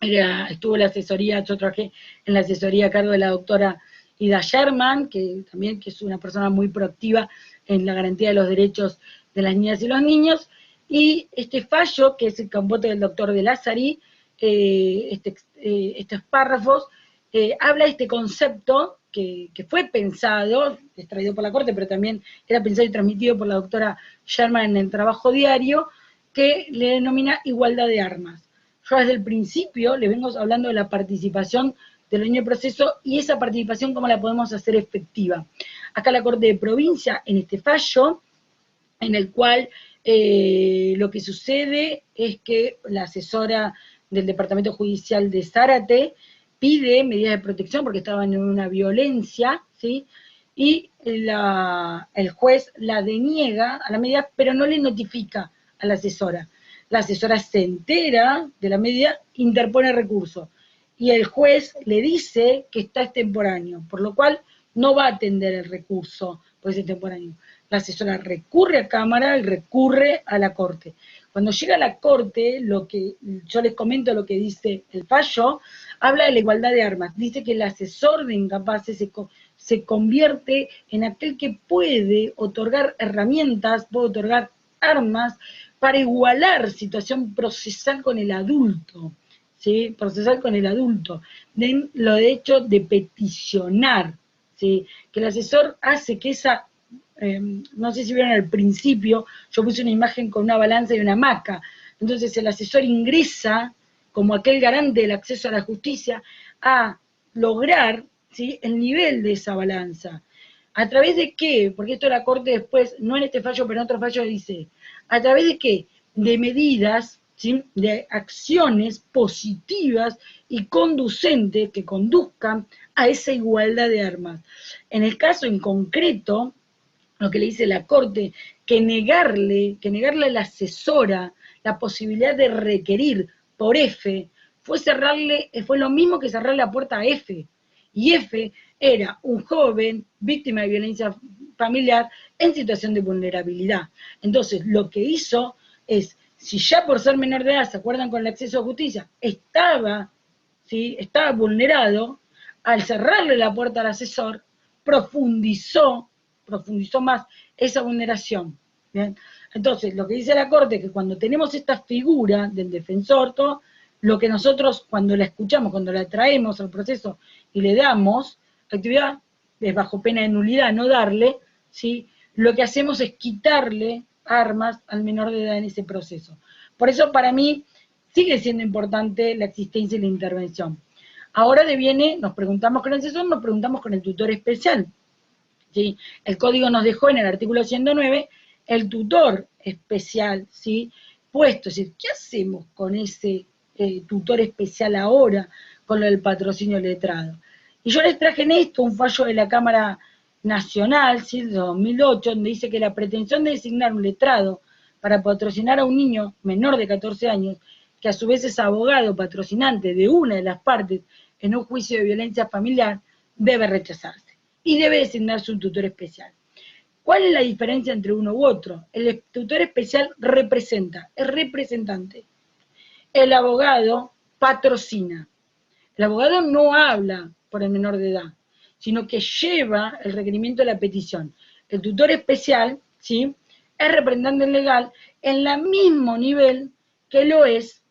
Estuvo la asesoría, yo trabajé en la asesoría a cargo de la doctora Ida Sherman, que también que es una persona muy proactiva en la garantía de los derechos de las niñas y los niños, y este fallo, que es el campote del doctor de Lázari, estos párrafos, habla de este concepto que fue pensado, extraído por la Corte, pero también era pensado y transmitido por la doctora Sherman en el trabajo diario, que le denomina igualdad de armas. Yo desde el principio le vengo hablando de la participación del niño en proceso y esa participación cómo la podemos hacer efectiva. Acá la Corte de Provincia, en este fallo, en el cual lo que sucede es que la asesora del Departamento Judicial de Zárate pide medidas de protección porque estaban en una violencia, ¿sí? Y el juez la deniega a la medida, pero no le notifica a la asesora. La asesora se entera de la medida, interpone recurso. Y el juez le dice que está extemporáneo, por lo cual no va a atender el recurso, pues es extemporáneo. La asesora recurre a Cámara y recurre a la Corte. Cuando llega a la Corte, lo que yo les comento lo que dice el fallo, habla de la igualdad de armas. Dice que el asesor de incapaces se convierte en aquel que puede otorgar herramientas, puede otorgar armas para igualar situación procesal con el adulto, ¿sí? Procesal con el adulto, de lo de hecho de peticionar, ¿sí? Que el asesor hace que esa, no sé si vieron al principio, yo puse una imagen con una balanza y una hamaca, entonces el asesor ingresa como aquel garante del acceso a la justicia a lograr, ¿sí?, el nivel de esa balanza. ¿A través de qué? Porque esto la Corte después, no en este fallo, pero en otro fallo dice, ¿a través de qué? De medidas, ¿sí?, de acciones positivas y conducentes que conduzcan a esa igualdad de armas. En el caso en concreto, lo que le dice la Corte, que negarle a la asesora la posibilidad de requerir por F, fue lo mismo que cerrar la puerta a F. Y F era un joven víctima de violencia familiar en situación de vulnerabilidad. Entonces, lo que hizo es, si ya por ser menor de edad, ¿se acuerdan con el acceso a justicia? Estaba vulnerado, al cerrarle la puerta al asesor, profundizó más esa vulneración. ¿Bien? Entonces, lo que dice la Corte es que cuando tenemos esta figura del defensor, todo, lo que nosotros cuando la escuchamos, cuando la traemos al proceso y le damos actividad, es bajo pena de nulidad no darle, ¿sí?, lo que hacemos es quitarle armas al menor de edad en ese proceso. Por eso para mí sigue siendo importante la existencia y la intervención. Ahora deviene, nos preguntamos con el asesor, nos preguntamos con el tutor especial. ¿Sí? El código nos dejó en el artículo 109 el tutor especial, ¿sí?, puesto. Es decir, ¿qué hacemos con ese tutor especial ahora con lo del patrocinio letrado? Y yo les traje en esto un fallo de la Cámara Nacional, ¿sí?, de 2008, donde dice que la pretensión de designar un letrado para patrocinar a un niño menor de 14 años, que a su vez es abogado patrocinante de una de las partes en un juicio de violencia familiar, debe rechazarse y debe designarse un tutor especial. ¿Cuál es la diferencia entre uno u otro? El tutor especial representa, es representante. El abogado patrocina. El abogado no habla por el menor de edad, sino que lleva el requerimiento de la petición. El tutor especial, ¿sí?, es representante legal en el mismo nivel que lo es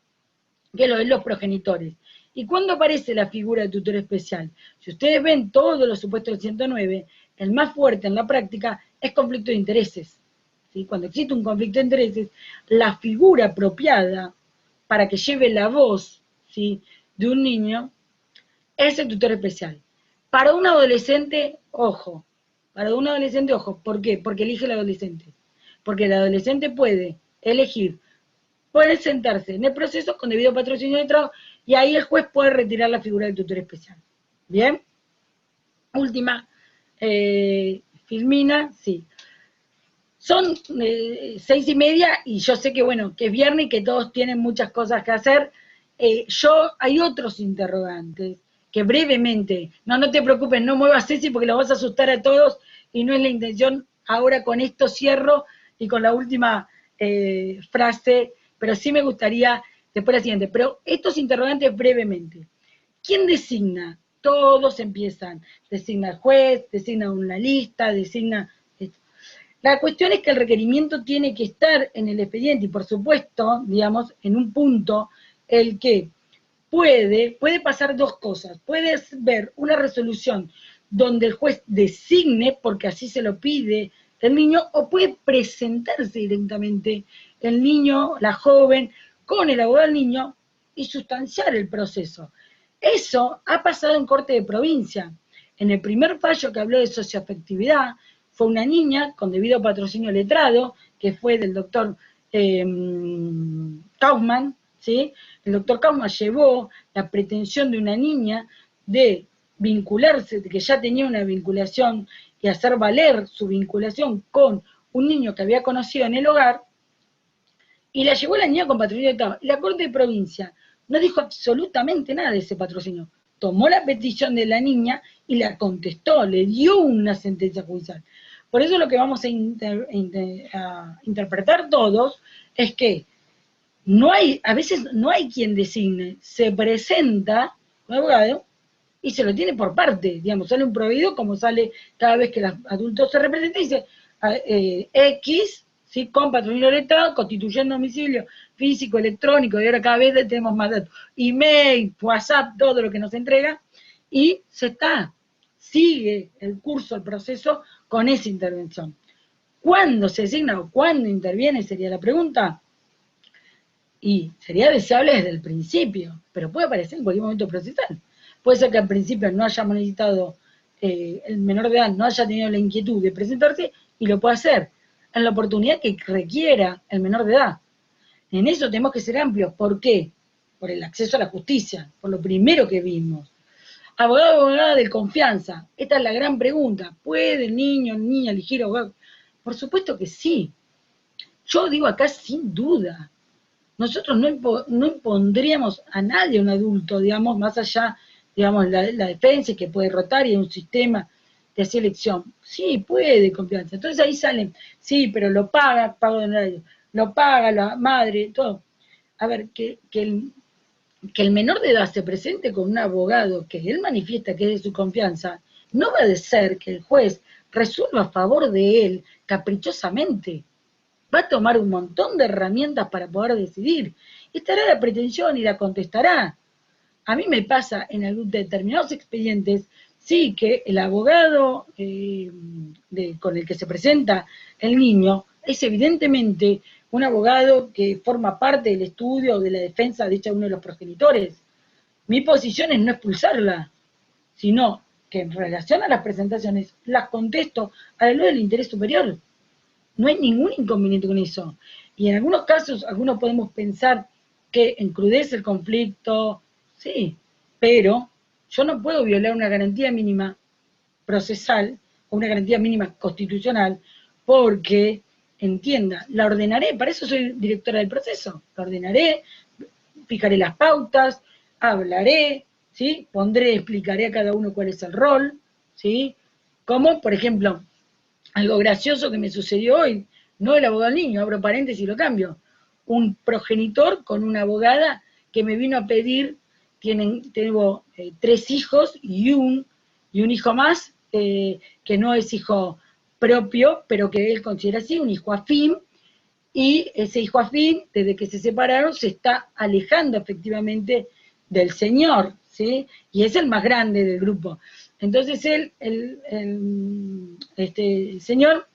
los progenitores. ¿Y cuándo aparece la figura de tutor especial? Si ustedes ven todos los supuestos del 109, el más fuerte en la práctica es conflicto de intereses. ¿Sí? Cuando existe un conflicto de intereses, la figura apropiada para que lleve la voz, ¿sí?, de un niño es el tutor especial. Para un adolescente, ojo. ¿Por qué? Porque elige el adolescente. Porque el adolescente puede elegir, puede sentarse en el proceso con debido patrocinio letrado y ahí el juez puede retirar la figura del tutor especial. ¿Bien? Última, Filmina, sí. Son 6:30 y yo sé que, bueno, que es viernes y que todos tienen muchas cosas que hacer. Hay otros interrogantes que brevemente, no te preocupes, no muevas Ceci porque lo vas a asustar a todos y no es la intención. Ahora con esto cierro y con la última frase, pero sí me gustaría después la siguiente. Pero estos interrogantes brevemente. ¿Quién designa? todos empiezan, designa el juez, designa una lista, designa... La cuestión es que el requerimiento tiene que estar en el expediente y por supuesto, digamos, en un punto, el que puede pasar dos cosas. Puedes ver una resolución donde el juez designe, porque así se lo pide el niño, o puede presentarse directamente el niño, la joven, con el abogado del niño y sustanciar el proceso. Eso ha pasado en Corte de Provincia. En el primer fallo que habló de socioafectividad, fue una niña con debido patrocinio letrado, que fue del doctor Kaufman, ¿sí? El doctor Kaufman llevó la pretensión de una niña de vincularse, de que ya tenía una vinculación y hacer valer su vinculación con un niño que había conocido en el hogar, y la llevó la niña con patrocinio letrado. Y la Corte de Provincia no dijo absolutamente nada de ese patrocinio. Tomó la petición de la niña y la contestó, le dio una sentencia judicial. Por eso lo que vamos a interpretar todos es que a veces no hay quien designe, se presenta un abogado y se lo tiene por parte, digamos, sale un proveído como sale cada vez que los adultos se representan y dice X, ¿sí? Con patrocinio letrado, constituyendo domicilio físico, electrónico, y ahora cada vez tenemos más datos, email, WhatsApp, todo lo que nos entrega, y sigue el curso, el proceso con esa intervención. ¿Cuándo se designa o cuándo interviene? Sería la pregunta. Y sería deseable desde el principio, pero puede aparecer en cualquier momento procesal. Puede ser que al principio no hayamos necesitado, el menor de edad no haya tenido la inquietud de presentarse y lo puede hacer en la oportunidad que requiera el menor de edad. En eso tenemos que ser amplios. ¿Por qué? Por el acceso a la justicia, por lo primero que vimos. Abogado o abogada de confianza, esta es la gran pregunta. ¿Puede el niño o niña elegir abogado? Por supuesto que sí. Yo digo acá sin duda. Nosotros no impondríamos a nadie, un adulto, digamos, más allá, digamos, la defensa que puede rotar y hay un sistema de selección. Sí, puede confianza. Entonces ahí salen, sí, pero lo paga, pago de honorario, lo paga la madre, todo. A ver, que el menor de edad se presente con un abogado que él manifiesta que es de su confianza, no va a ser que el juez resuelva a favor de él caprichosamente. Va a tomar un montón de herramientas para poder decidir. Estará la pretensión y la contestará. A mí me pasa en algunos determinados expedientes, sí, que el abogado con el que se presenta el niño es evidentemente un abogado que forma parte del estudio o de la defensa de uno de los progenitores. Mi posición es no expulsarla, sino que en relación a las presentaciones las contesto a la luz del interés superior. No hay ningún inconveniente con eso. Y en algunos casos, algunos podemos pensar que encrudece el conflicto, sí, pero yo no puedo violar una garantía mínima procesal o una garantía mínima constitucional porque, entienda, la ordenaré, para eso soy directora del proceso, la ordenaré, fijaré las pautas, hablaré, ¿sí? Explicaré a cada uno cuál es el rol, ¿sí? Como, por ejemplo, algo gracioso que me sucedió hoy, no el abogado del niño, abro paréntesis y lo cambio, un progenitor con una abogada que me vino a pedir, tengo 3 hijos y un hijo más, que no es hijo propio, pero que él considera así, un hijo afín, y ese hijo afín, desde que se separaron, se está alejando efectivamente del señor, ¿sí? Y es el más grande del grupo. Entonces este señor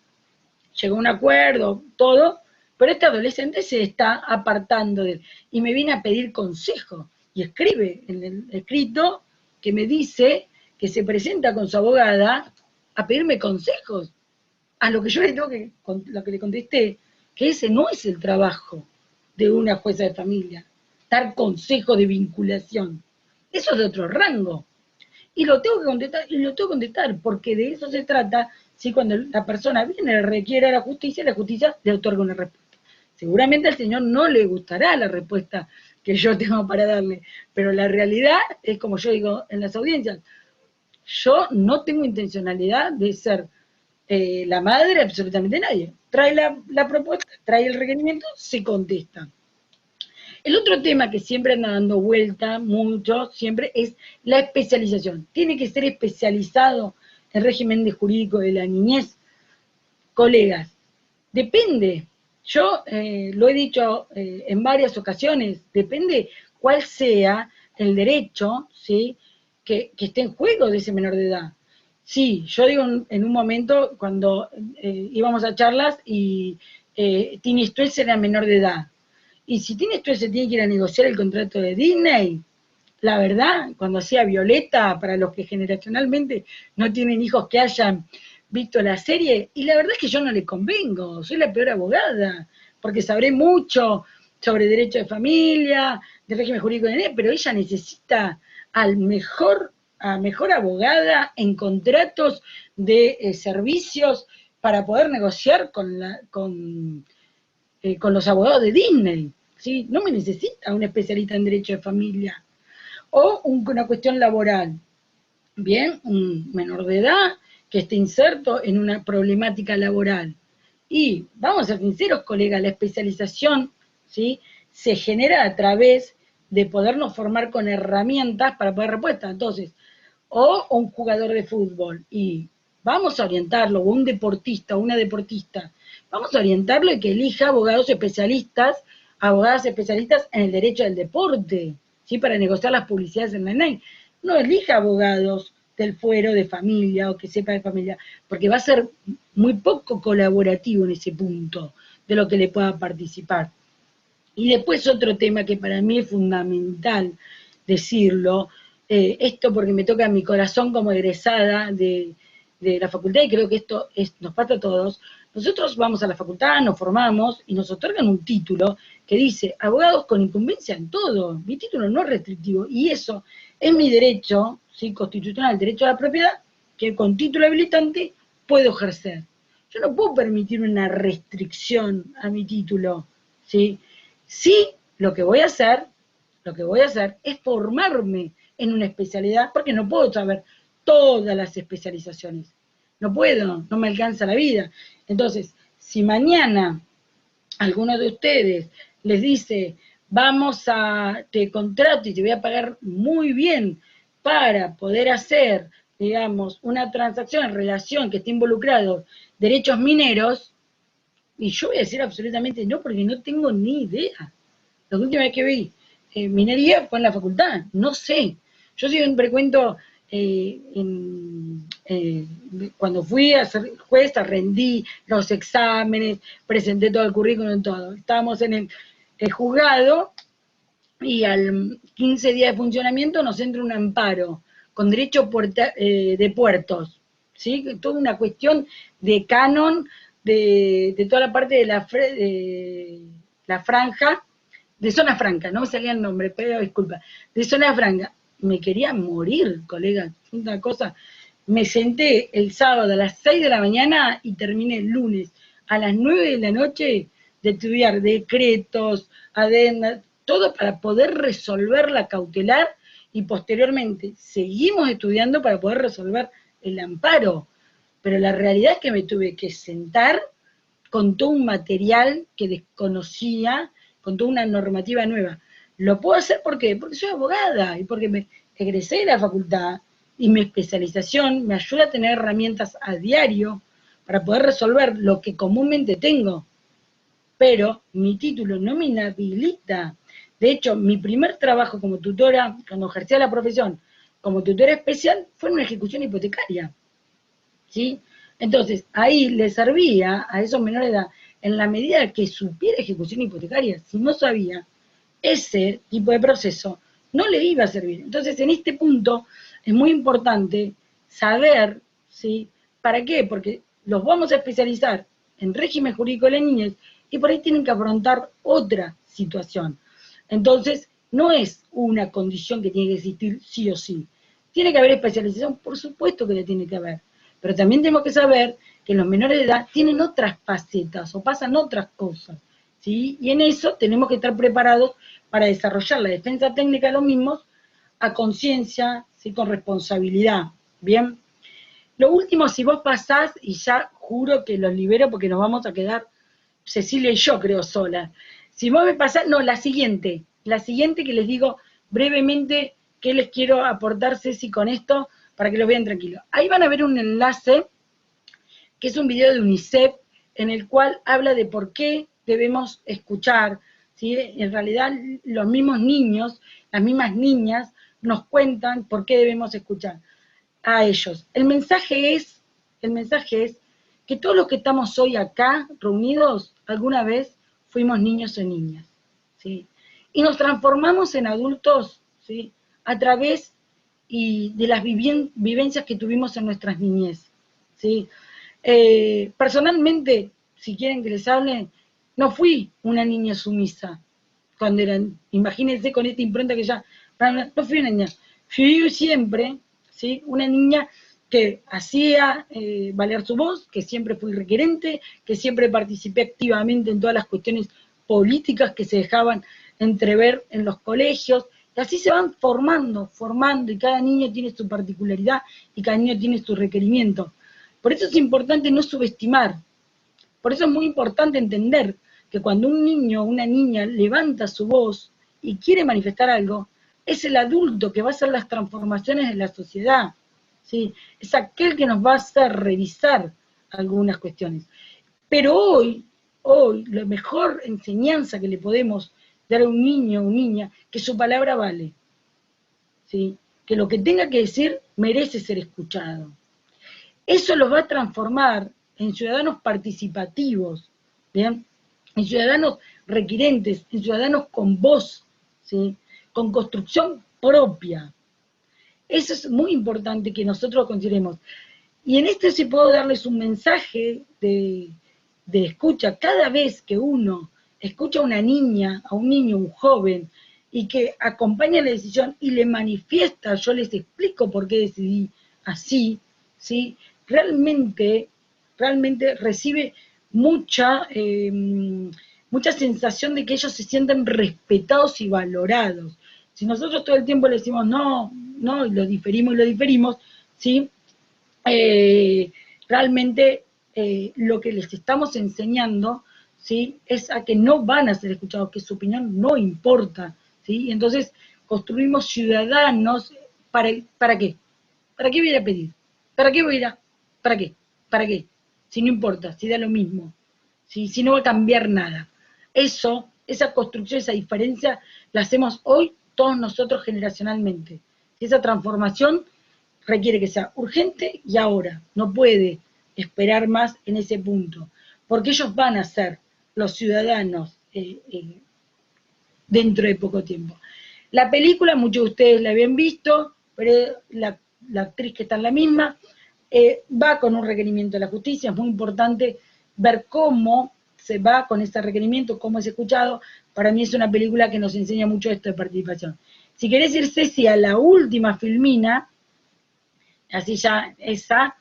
llegó a un acuerdo, todo, pero este adolescente se está apartando de él. Y me viene a pedir consejo, y escribe en el escrito que me dice que se presenta con su abogada a pedirme consejos. A lo que yo lo que le contesté, que ese no es el trabajo de una jueza de familia, dar consejo de vinculación. Eso es de otro rango. Y lo tengo que contestar, porque de eso se trata, si cuando la persona viene, requiere a la justicia le otorga una respuesta. Seguramente al señor no le gustará la respuesta que yo tengo para darle, pero la realidad es, como yo digo en las audiencias, yo no tengo intencionalidad de ser la madre de absolutamente nadie. Trae la propuesta, trae el requerimiento, se contesta. El otro tema que siempre anda dando vuelta mucho, siempre, es la especialización. ¿Tiene que ser especializado el régimen jurídico de la niñez? Colegas, depende. Yo lo he dicho en varias ocasiones, depende cuál sea el derecho, ¿sí?, que esté en juego de ese menor de edad. Sí, yo digo en un momento cuando íbamos a charlas y Tini Stuess era menor de edad. Y si Tini Stuess se tiene que ir a negociar el contrato de Disney, la verdad, cuando hacía Violeta, para los que generacionalmente no tienen hijos que hayan visto la serie, y la verdad es que yo no le convengo, soy la peor abogada, porque sabré mucho sobre derecho de familia, de régimen jurídico de niñez, pero ella necesita a mejor abogada en contratos de servicios para poder negociar con los abogados de Disney, ¿sí? No me necesita un especialista en derecho de familia. O una cuestión laboral, bien, un menor de edad que esté inserto en una problemática laboral. Y vamos a ser sinceros, colega, la especialización, ¿sí?, se genera a través de podernos formar con herramientas para poder respuesta. Entonces, o un jugador de fútbol, y vamos a orientarlo, o un deportista, o una deportista, vamos a orientarlo y que elija abogadas especialistas en el derecho del deporte, ¿sí?, para negociar las publicidades en la NEI. No elija abogados del fuero de familia o que sepa de familia, porque va a ser muy poco colaborativo en ese punto de lo que le pueda participar. Y después otro tema que para mí es fundamental decirlo, esto porque me toca mi corazón como egresada de la facultad, y creo que esto nos pasa a todos. Nosotros vamos a la facultad, nos formamos y nos otorgan un título que dice abogados con incumbencia en todo. Mi título no es restrictivo, y eso es mi derecho, ¿sí?, constitucional, derecho a la propiedad, que con título habilitante puedo ejercer. Yo no puedo permitir una restricción a mi título, ¿sí? Sí, lo que voy a hacer es formarme en una especialidad, porque no puedo saber todas las especializaciones. No puedo, no me alcanza la vida. Entonces, si mañana alguno de ustedes les dice, te contrato y te voy a pagar muy bien para poder hacer, digamos, una transacción en relación que esté involucrado derechos mineros, y yo voy a decir absolutamente no, porque no tengo ni idea. La última vez que vi minería fue en la facultad, no sé. Yo siempre cuento, cuando fui a ser jueza, rendí los exámenes, presenté todo el currículum, todo. Estábamos en el juzgado y al 15 días de funcionamiento nos entra un amparo con derecho de puertos, ¿sí? Toda una cuestión de canon de toda la parte de la franja, de zona franca, no me salía el nombre, pero disculpa, de zona franca. Me quería morir, colega, una cosa. Me senté el sábado a las 6 de la mañana y terminé el lunes a las 9 de la noche de estudiar decretos, adendas, todo para poder resolver la cautelar, y posteriormente seguimos estudiando para poder resolver el amparo. Pero la realidad es que me tuve que sentar con todo un material que desconocía, con toda una normativa nueva. Lo puedo hacer porque soy abogada y porque me egresé de la facultad, y mi especialización me ayuda a tener herramientas a diario para poder resolver lo que comúnmente tengo. Pero mi título no me inhabilita. De hecho, mi primer trabajo como tutora, cuando ejercía la profesión como tutora especial, fue en una ejecución hipotecaria, ¿sí? Entonces, ahí le servía a esos menores de edad, en la medida que supiera ejecución hipotecaria. Si no sabía ese tipo de proceso, no le iba a servir. Entonces, en este punto es muy importante saber, ¿sí? ¿Para qué? Porque los vamos a especializar en régimen jurídico de la niñez, y por ahí tienen que afrontar otra situación. Entonces, no es una condición que tiene que existir sí o sí. ¿Tiene que haber especialización? Por supuesto que le tiene que haber. Pero también tenemos que saber que los menores de edad tienen otras facetas o pasan otras cosas, ¿sí? Y en eso tenemos que estar preparados para desarrollar la defensa técnica de los mismos a conciencia, ¿sí?, con responsabilidad. Bien. Lo último, si vos pasás, y ya juro que los libero porque nos vamos a quedar Cecilia y yo, creo, sola. Si vos me pasás, no, la siguiente, la siguiente que les digo brevemente qué les quiero aportar, Ceci, con esto, para que lo vean tranquilos. Ahí van a ver un enlace, que es un video de UNICEF, en el cual habla de por qué debemos escuchar, ¿sí? En realidad, los mismos niños, las mismas niñas, nos cuentan por qué debemos escuchar a ellos. El mensaje es que todos los que estamos hoy acá, reunidos, alguna vez fuimos niños o niñas, ¿sí? Y nos transformamos en adultos, ¿sí? A través de las vivencias que tuvimos en nuestras niñez, ¿sí? Personalmente, si quieren que les hable, no fui una niña sumisa cuando eran, imagínense con esta impronta que ya, no fui una niña, fui siempre, ¿sí? Una niña que hacía valer su voz, que siempre fui requerente, que siempre participé activamente en todas las cuestiones políticas que se dejaban entrever en los colegios, y así se van formando, y cada niño tiene su particularidad y cada niño tiene su requerimiento. Por eso es importante no subestimar, por eso es muy importante entender que cuando un niño o una niña levanta su voz y quiere manifestar algo, es el adulto que va a hacer las transformaciones en la sociedad, ¿sí? Es aquel que nos va a hacer revisar algunas cuestiones. Pero hoy, la mejor enseñanza que le podemos dar a un niño o niña, que su palabra vale, ¿sí? Que lo que tenga que decir merece ser escuchado. Eso los va a transformar en ciudadanos participativos, ¿bien? En ciudadanos requerentes, en ciudadanos con voz, ¿sí? Con construcción propia. Eso es muy importante que nosotros lo consideremos. Y en esto sí puedo darles un mensaje de escucha. Cada vez que uno escucha a una niña, a un niño, un joven, y que acompaña la decisión y le manifiesta, yo les explico por qué decidí así, ¿sí? Realmente recibe mucha sensación de que ellos se sienten respetados y valorados. Si nosotros todo el tiempo le decimos no, y lo diferimos, ¿sí? Realmente lo que les estamos enseñando, ¿sí? Es a que no van a ser escuchados, que su opinión no importa, ¿sí? Entonces construimos ciudadanos, ¿para qué? ¿Para qué voy a pedir? ¿Para qué voy a ir a? ¿Para qué? ¿Para qué? Si no importa, si da lo mismo, si no va a cambiar nada. Esa construcción, esa diferencia, la hacemos hoy todos nosotros generacionalmente. Esa transformación requiere que sea urgente y ahora, no puede esperar más en ese punto, porque ellos van a ser los ciudadanos dentro de poco tiempo. La película, muchos de ustedes la habían visto, pero la actriz que está en la misma, va con un requerimiento de la justicia, es muy importante ver cómo se va con ese requerimiento, cómo es escuchado. Para mí es una película que nos enseña mucho esto de participación. Si querés ir, Ceci, a la última filmina, así ya esa,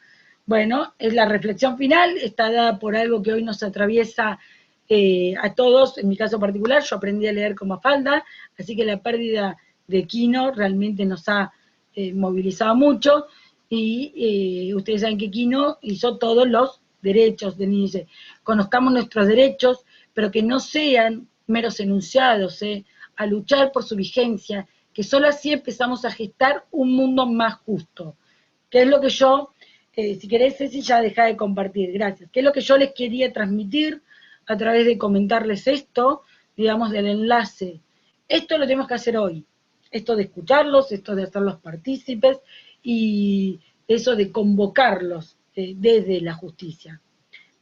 bueno, es la reflexión final, está dada por algo que hoy nos atraviesa a todos, en mi caso particular, yo aprendí a leer con Mafalda, así que la pérdida de Quino realmente nos ha movilizado mucho, y ustedes saben que Quino hizo todos los derechos de niños. Conozcamos nuestros derechos, pero que no sean meros enunciados, a luchar por su vigencia, que solo así empezamos a gestar un mundo más justo, que es lo que yo, si querés, Ceci, ya dejá de compartir, gracias, que es lo que yo les quería transmitir a través de comentarles esto, digamos, del enlace. Esto lo tenemos que hacer hoy, esto de escucharlos, esto de hacerlos partícipes, y eso de convocarlos desde la justicia.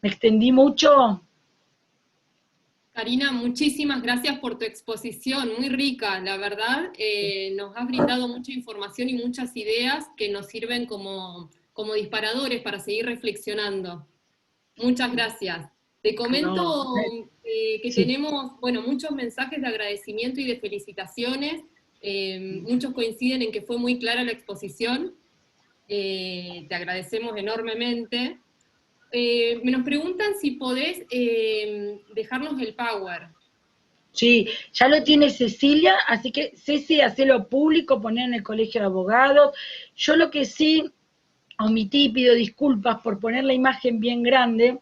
¿Me extendí mucho? Karina, muchísimas gracias por tu exposición, muy rica, la verdad. Nos has brindado mucha información y muchas ideas que nos sirven como disparadores para seguir reflexionando. Muchas gracias. Te comento que Sí. tenemos, bueno, muchos mensajes de agradecimiento y de felicitaciones. Muchos coinciden en que fue muy clara la exposición. Te agradecemos enormemente. Nos preguntan si podés dejarnos el power. Sí, ya lo tiene Cecilia, así que Ceci, hacelo público, poner en el colegio de abogados. Yo lo que sí omití, pido disculpas por poner la imagen bien grande,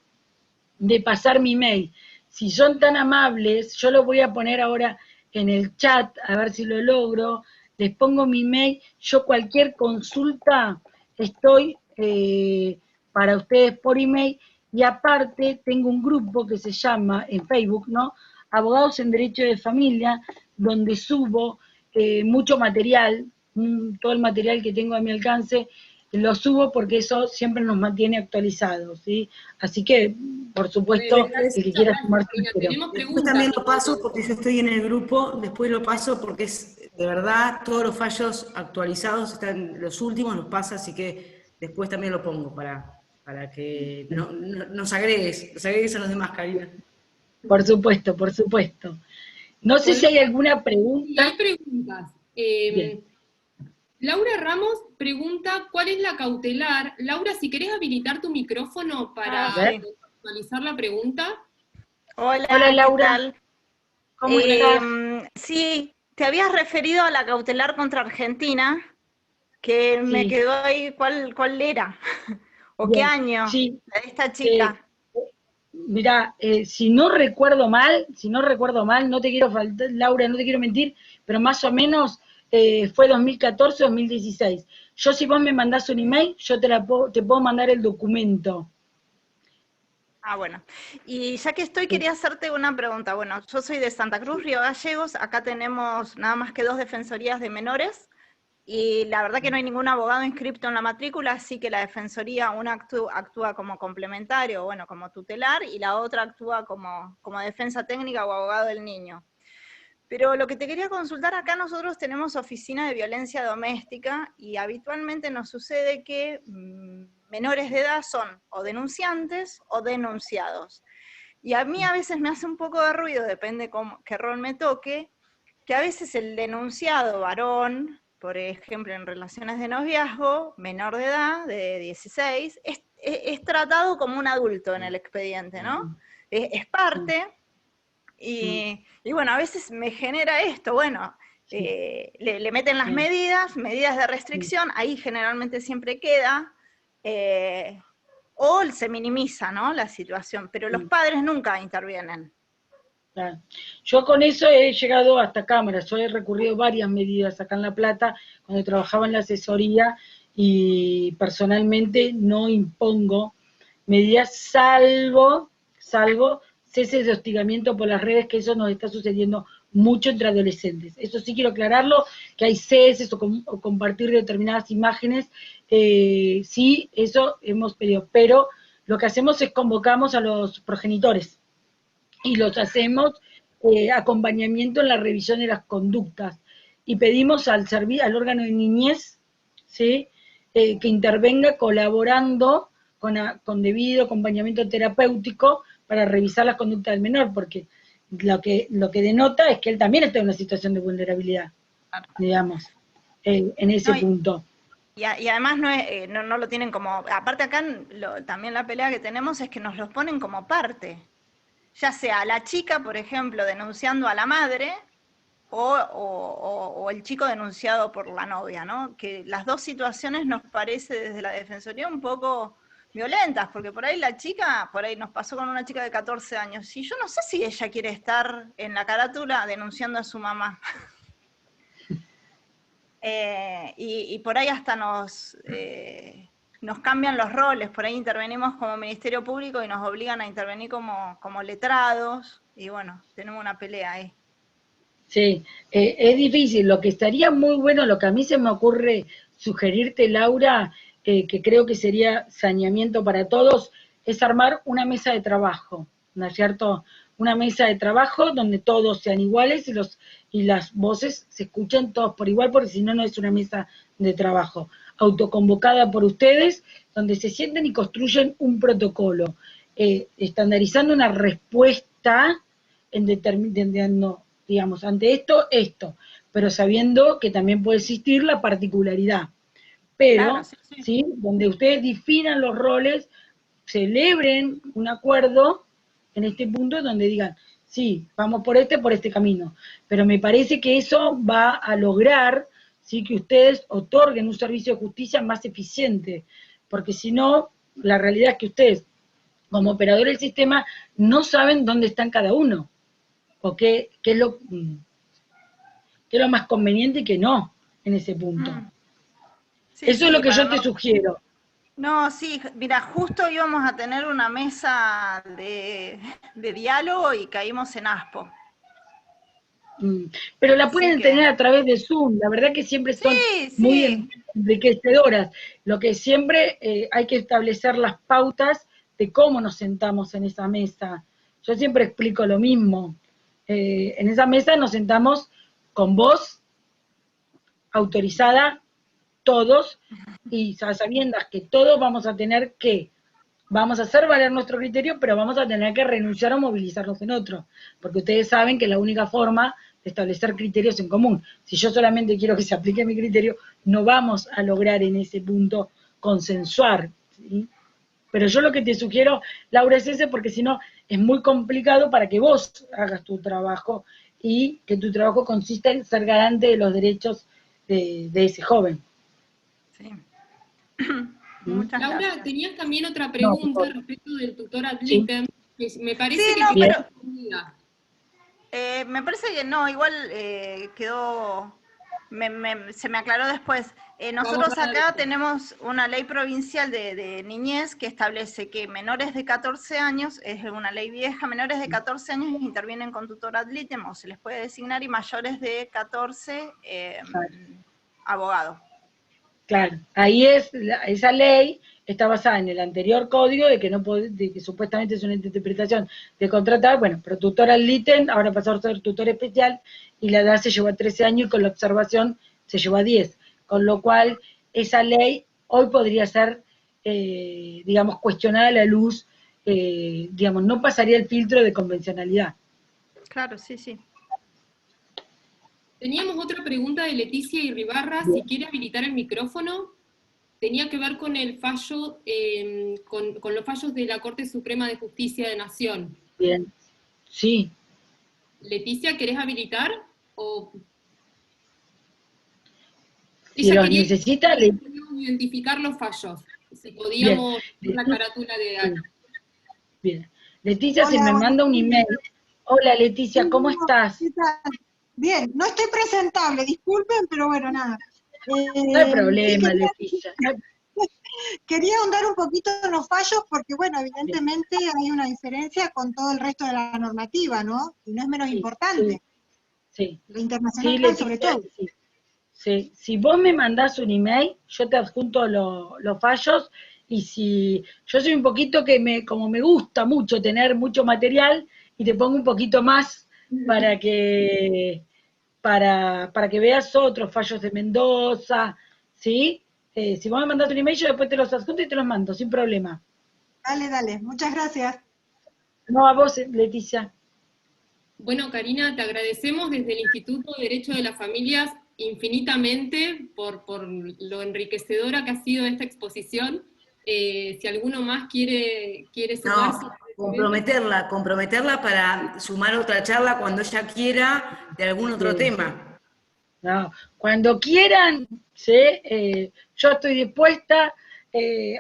de pasar mi mail. Si son tan amables, yo lo voy a poner ahora en el chat, a ver si lo logro, les pongo mi mail, yo cualquier consulta estoy para ustedes por email, y aparte tengo un grupo que se llama, en Facebook, ¿no? Abogados en Derecho de Familia, donde subo mucho material, todo el material que tengo a mi alcance, lo subo porque eso siempre nos mantiene actualizados, ¿sí? Así que, por supuesto, el que quiera sumarse, tenemos Después preguntas. también lo paso porque yo estoy en el grupo, después lo paso porque es, de verdad, todos los fallos actualizados están, los últimos los pasa, así que después también lo pongo para que nos agregues a los demás, Karina. Por supuesto, por supuesto. No sé si hay alguna Sí, pregunta. hay preguntas. Bien. Laura Ramos pregunta, ¿cuál es la cautelar? Laura, si querés habilitar tu micrófono para actualizar la pregunta. Hola, Hola, Laura. ¿qué tal? ¿Cómo estás? Sí, te habías referido a la cautelar contra Argentina, que me Sí. quedó ahí, ¿cuál era? ¿O Bien. qué año? Sí. La de esta chica. Mirá, si no recuerdo mal, no te quiero faltar, Laura, no te quiero mentir, pero más o menos fue 2014 o 2016. Yo, si vos me mandás un email, yo te puedo mandar el documento. Ah, bueno. Y ya que estoy, quería hacerte una pregunta. Bueno, yo soy de Santa Cruz, Río Gallegos, acá tenemos nada más que 2 defensorías de menores, y la verdad que no hay ningún abogado inscripto en la matrícula, así que la defensoría, una actúa como complementario, bueno, como tutelar, y la otra actúa como defensa técnica o abogado del niño. Pero lo que te quería consultar, acá nosotros tenemos oficina de violencia doméstica, y habitualmente nos sucede que menores de edad son o denunciantes o denunciados. Y a mí a veces me hace un poco de ruido, depende qué rol me toque, que a veces el denunciado varón, por ejemplo en relaciones de noviazgo, menor de edad, de 16, es tratado como un adulto en el expediente, ¿no? Es parte, y bueno, a veces me genera esto, bueno, le meten las medidas de restricción, ahí generalmente siempre queda, o se minimiza, ¿no?, la situación, pero los padres nunca intervienen. Claro. Yo con eso he llegado hasta cámaras, yo he recurrido varias medidas acá en La Plata, cuando trabajaba en la asesoría, y personalmente no impongo medidas salvo ceses de hostigamiento por las redes, que eso nos está sucediendo mucho entre adolescentes. Eso sí quiero aclararlo, que hay ceses o compartir determinadas imágenes, sí, eso hemos pedido, pero lo que hacemos es convocamos a los progenitores, y los hacemos acompañamiento en la revisión de las conductas, y pedimos al órgano de niñez, ¿sí?, que intervenga colaborando con debido acompañamiento terapéutico para revisar las conductas del menor, porque lo que denota es que él también está en una situación de vulnerabilidad, digamos, en ese punto. Y además no lo tienen como, aparte acá también la pelea que tenemos es que nos los ponen como parte, ya sea la chica, por ejemplo, denunciando a la madre, o el chico denunciado por la novia, ¿no? Que las dos situaciones nos parece desde la Defensoría un poco violentas, porque por ahí la chica, por ahí nos pasó con una chica de 14 años, y yo no sé si ella quiere estar en la carátula denunciando a su mamá. Y por ahí hasta nos cambian los roles, por ahí intervenimos como Ministerio Público y nos obligan a intervenir como letrados, y bueno, tenemos una pelea ahí. Sí, es difícil. Lo que estaría muy bueno, lo que a mí se me ocurre sugerirte, Laura, que creo que sería saneamiento para todos, es armar una mesa de trabajo, ¿no es cierto? Una mesa de trabajo donde todos sean iguales y las voces se escuchen todos por igual, porque si no, no es una mesa de trabajo. Autoconvocada por ustedes, donde se sienten y construyen un protocolo, estandarizando una respuesta en determinado, digamos, ante esto, pero sabiendo que también puede existir la particularidad. Pero, claro, sí. Donde ustedes definan los roles, celebren un acuerdo en este punto donde digan, sí, vamos por este camino. Pero me parece que eso va a lograr, ¿sí?, que ustedes otorguen un servicio de justicia más eficiente, porque si no, la realidad es que ustedes, como operador del sistema, no saben dónde están cada uno, o qué es lo qué es lo más conveniente y qué no en ese punto. Sí, Eso es lo que yo te sugiero. No, sí, mira, justo íbamos a tener una mesa de diálogo y caímos en Aspo. Pero la pueden tener a través de Zoom, la verdad que siempre son muy enriquecedoras. Lo que siempre hay que establecer las pautas de cómo nos sentamos en esa mesa. Yo siempre explico lo mismo. En esa mesa nos sentamos con voz autorizada, todos, y sabiendo que todos vamos a tener que, vamos a hacer valer nuestro criterio, pero vamos a tener que renunciar o movilizarnos en otro, porque ustedes saben que la única forma de establecer criterios en común, si yo solamente quiero que se aplique mi criterio, no vamos a lograr en ese punto consensuar, ¿sí? Pero yo lo que te sugiero, Laura, es ese, porque si no es muy complicado para que vos hagas tu trabajo y que tu trabajo consista en ser garante de los derechos de ese joven. Sí. Muchas Laura, gracias. Tenías también otra pregunta respecto del tutor ad litem, que me parece que pero, me parece que no, igual quedó, se me aclaró después. Nosotros acá tenemos una ley provincial de niñez que establece que menores de 14 años, es una ley vieja, menores de 14 años intervienen con tutor ad litem o se les puede designar, y mayores de 14 abogado. Claro, ahí esa ley está basada en el anterior código de que no de que supuestamente es una interpretación de contratar, bueno, pero tutor ad litem ahora pasó a ser tutor especial y la edad se llevó a 13 años y con la observación se llevó a 10, con lo cual esa ley hoy podría ser, digamos, cuestionada a la luz, digamos, no pasaría el filtro de convencionalidad. Claro, sí, sí. Teníamos otra pregunta de Leticia Irribarra, si quiere habilitar el micrófono. Tenía que ver con el fallo, con los fallos de la Corte Suprema de Justicia de Nación. Bien, sí. Leticia, ¿querés habilitar? O... Si los necesita, identificar los fallos. Si podíamos ver la carátula de Ana. Bien. Leticia, hola, se me manda un email. Hola Leticia, ¿cómo estás? ¿Qué tal? Bien, no estoy presentable, disculpen, pero bueno, nada. No hay problema, Leticia. Quería ahondar un poquito en los fallos porque, bueno, evidentemente hay una diferencia con todo el resto de la normativa, ¿no? Y no es menos importante. Sí. La internacional, sí, Leticia, sobre todo. Sí. Sí. Si vos me mandás un email, yo te adjunto los fallos, y si yo soy un poquito que como me gusta mucho tener mucho material, y te pongo un poquito más para que veas otros fallos de Mendoza, ¿sí? Si vos me mandás un email, yo después te los adjunto y te los mando, sin problema. Dale, dale, muchas gracias. No, a vos, Leticia. Bueno, Karina, te agradecemos desde el Instituto de Derecho de las Familias infinitamente por lo enriquecedora que ha sido esta exposición. Si alguno más quiere sumarse. No, comprometerla para sumar otra charla cuando ella quiera de algún otro tema. No, cuando quieran, ¿sí? Yo estoy dispuesta.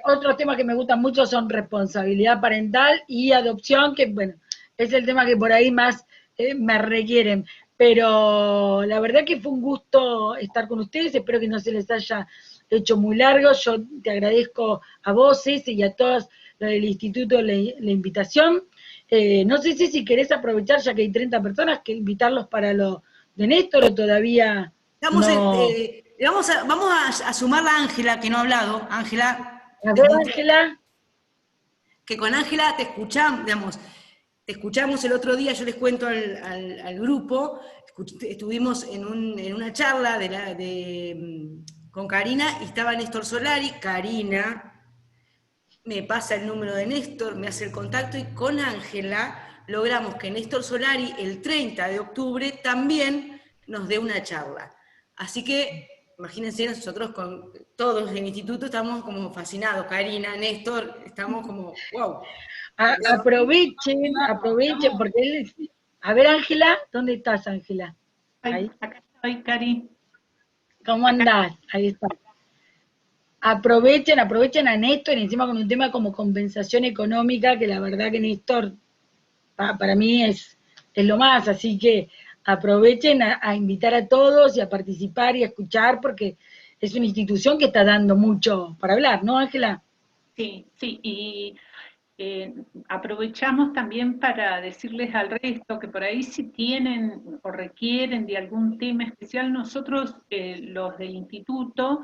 Otros temas que me gustan mucho son responsabilidad parental y adopción, que bueno, es el tema que por ahí más me requieren. Pero la verdad que fue un gusto estar con ustedes, espero que no se les haya hecho muy largo. Yo te agradezco a vos, Ceci, y a todos los del instituto la invitación. No sé si querés aprovechar, ya que hay 30 personas, que invitarlos para lo de Néstor, o todavía vamos no. A sumar a Ángela, que no ha hablado. Ángela. A ver, Ángela. Que con Ángela te escuchamos, digamos. Te escuchamos el otro día, yo les cuento al grupo, estuvimos en una charla con Karina, y estaba Néstor Solari. Karina me pasa el número de Néstor, me hace el contacto, y con Ángela logramos que Néstor Solari el 30 de octubre también nos dé una charla. Así que, imagínense, nosotros con todos en el instituto estamos como fascinados, Karina, Néstor, estamos como, wow. Aprovechen, porque él... A ver, Ángela, ¿dónde estás, Ángela? Ahí. Acá estoy, Cari. ¿Cómo andás? Ahí está. Aprovechen a Néstor, y encima con un tema como compensación económica, que la verdad que Néstor, para mí es lo más, así que aprovechen a invitar a todos y a participar y a escuchar, porque es una institución que está dando mucho para hablar, ¿no, Ángela? Sí, sí, y aprovechamos también para decirles al resto que por ahí si tienen o requieren de algún tema especial, nosotros los del instituto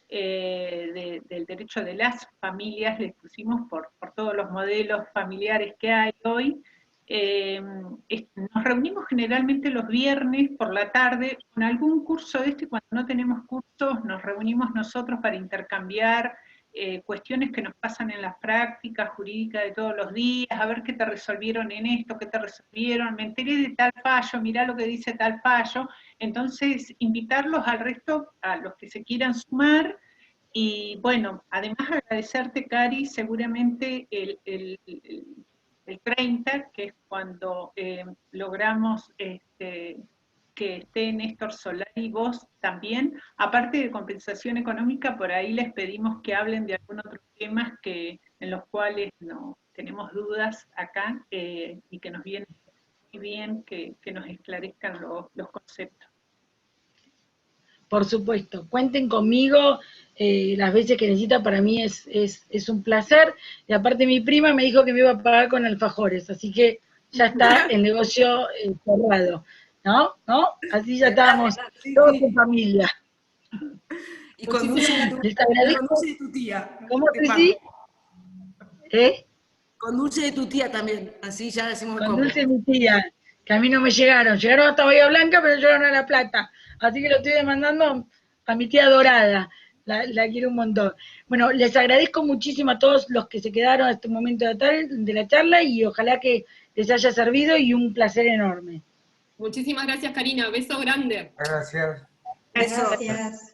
del derecho de las familias les pusimos por todos los modelos familiares que hay hoy. Nos reunimos generalmente los viernes por la tarde con algún curso de y cuando no tenemos cursos nos reunimos nosotros para intercambiar cuestiones que nos pasan en las prácticas jurídicas de todos los días, a ver qué te resolvieron en esto, qué te resolvieron, me enteré de tal fallo, mirá lo que dice tal fallo. Entonces, invitarlos al resto, a los que se quieran sumar, y bueno, además agradecerte, Cari, seguramente el 30, que es cuando logramos que esté Néstor Solari y vos también, aparte de compensación económica, por ahí les pedimos que hablen de algún otro temas en los cuales no tenemos dudas acá y que nos viene muy bien que nos esclarezcan los conceptos. Por supuesto, cuenten conmigo las veces que necesita, para mí es un placer, y aparte mi prima me dijo que me iba a pagar con alfajores, así que ya está el negocio cerrado, ¿no? Así ya estábamos todos en familia. Y con dulce de tu tía. ¿Cómo que sí? Con dulce de tu tía también, así ya decimos con dulce de mi tía, que a mí no me llegaron hasta Bahía Blanca, pero llegaron a La Plata, así que lo estoy demandando a mi tía Dorada, la quiero un montón. Bueno, les agradezco muchísimo a todos los que se quedaron a este momento de la charla, y ojalá que les haya servido, y un placer enorme. Muchísimas gracias, Karina, beso grande. Gracias. Gracias.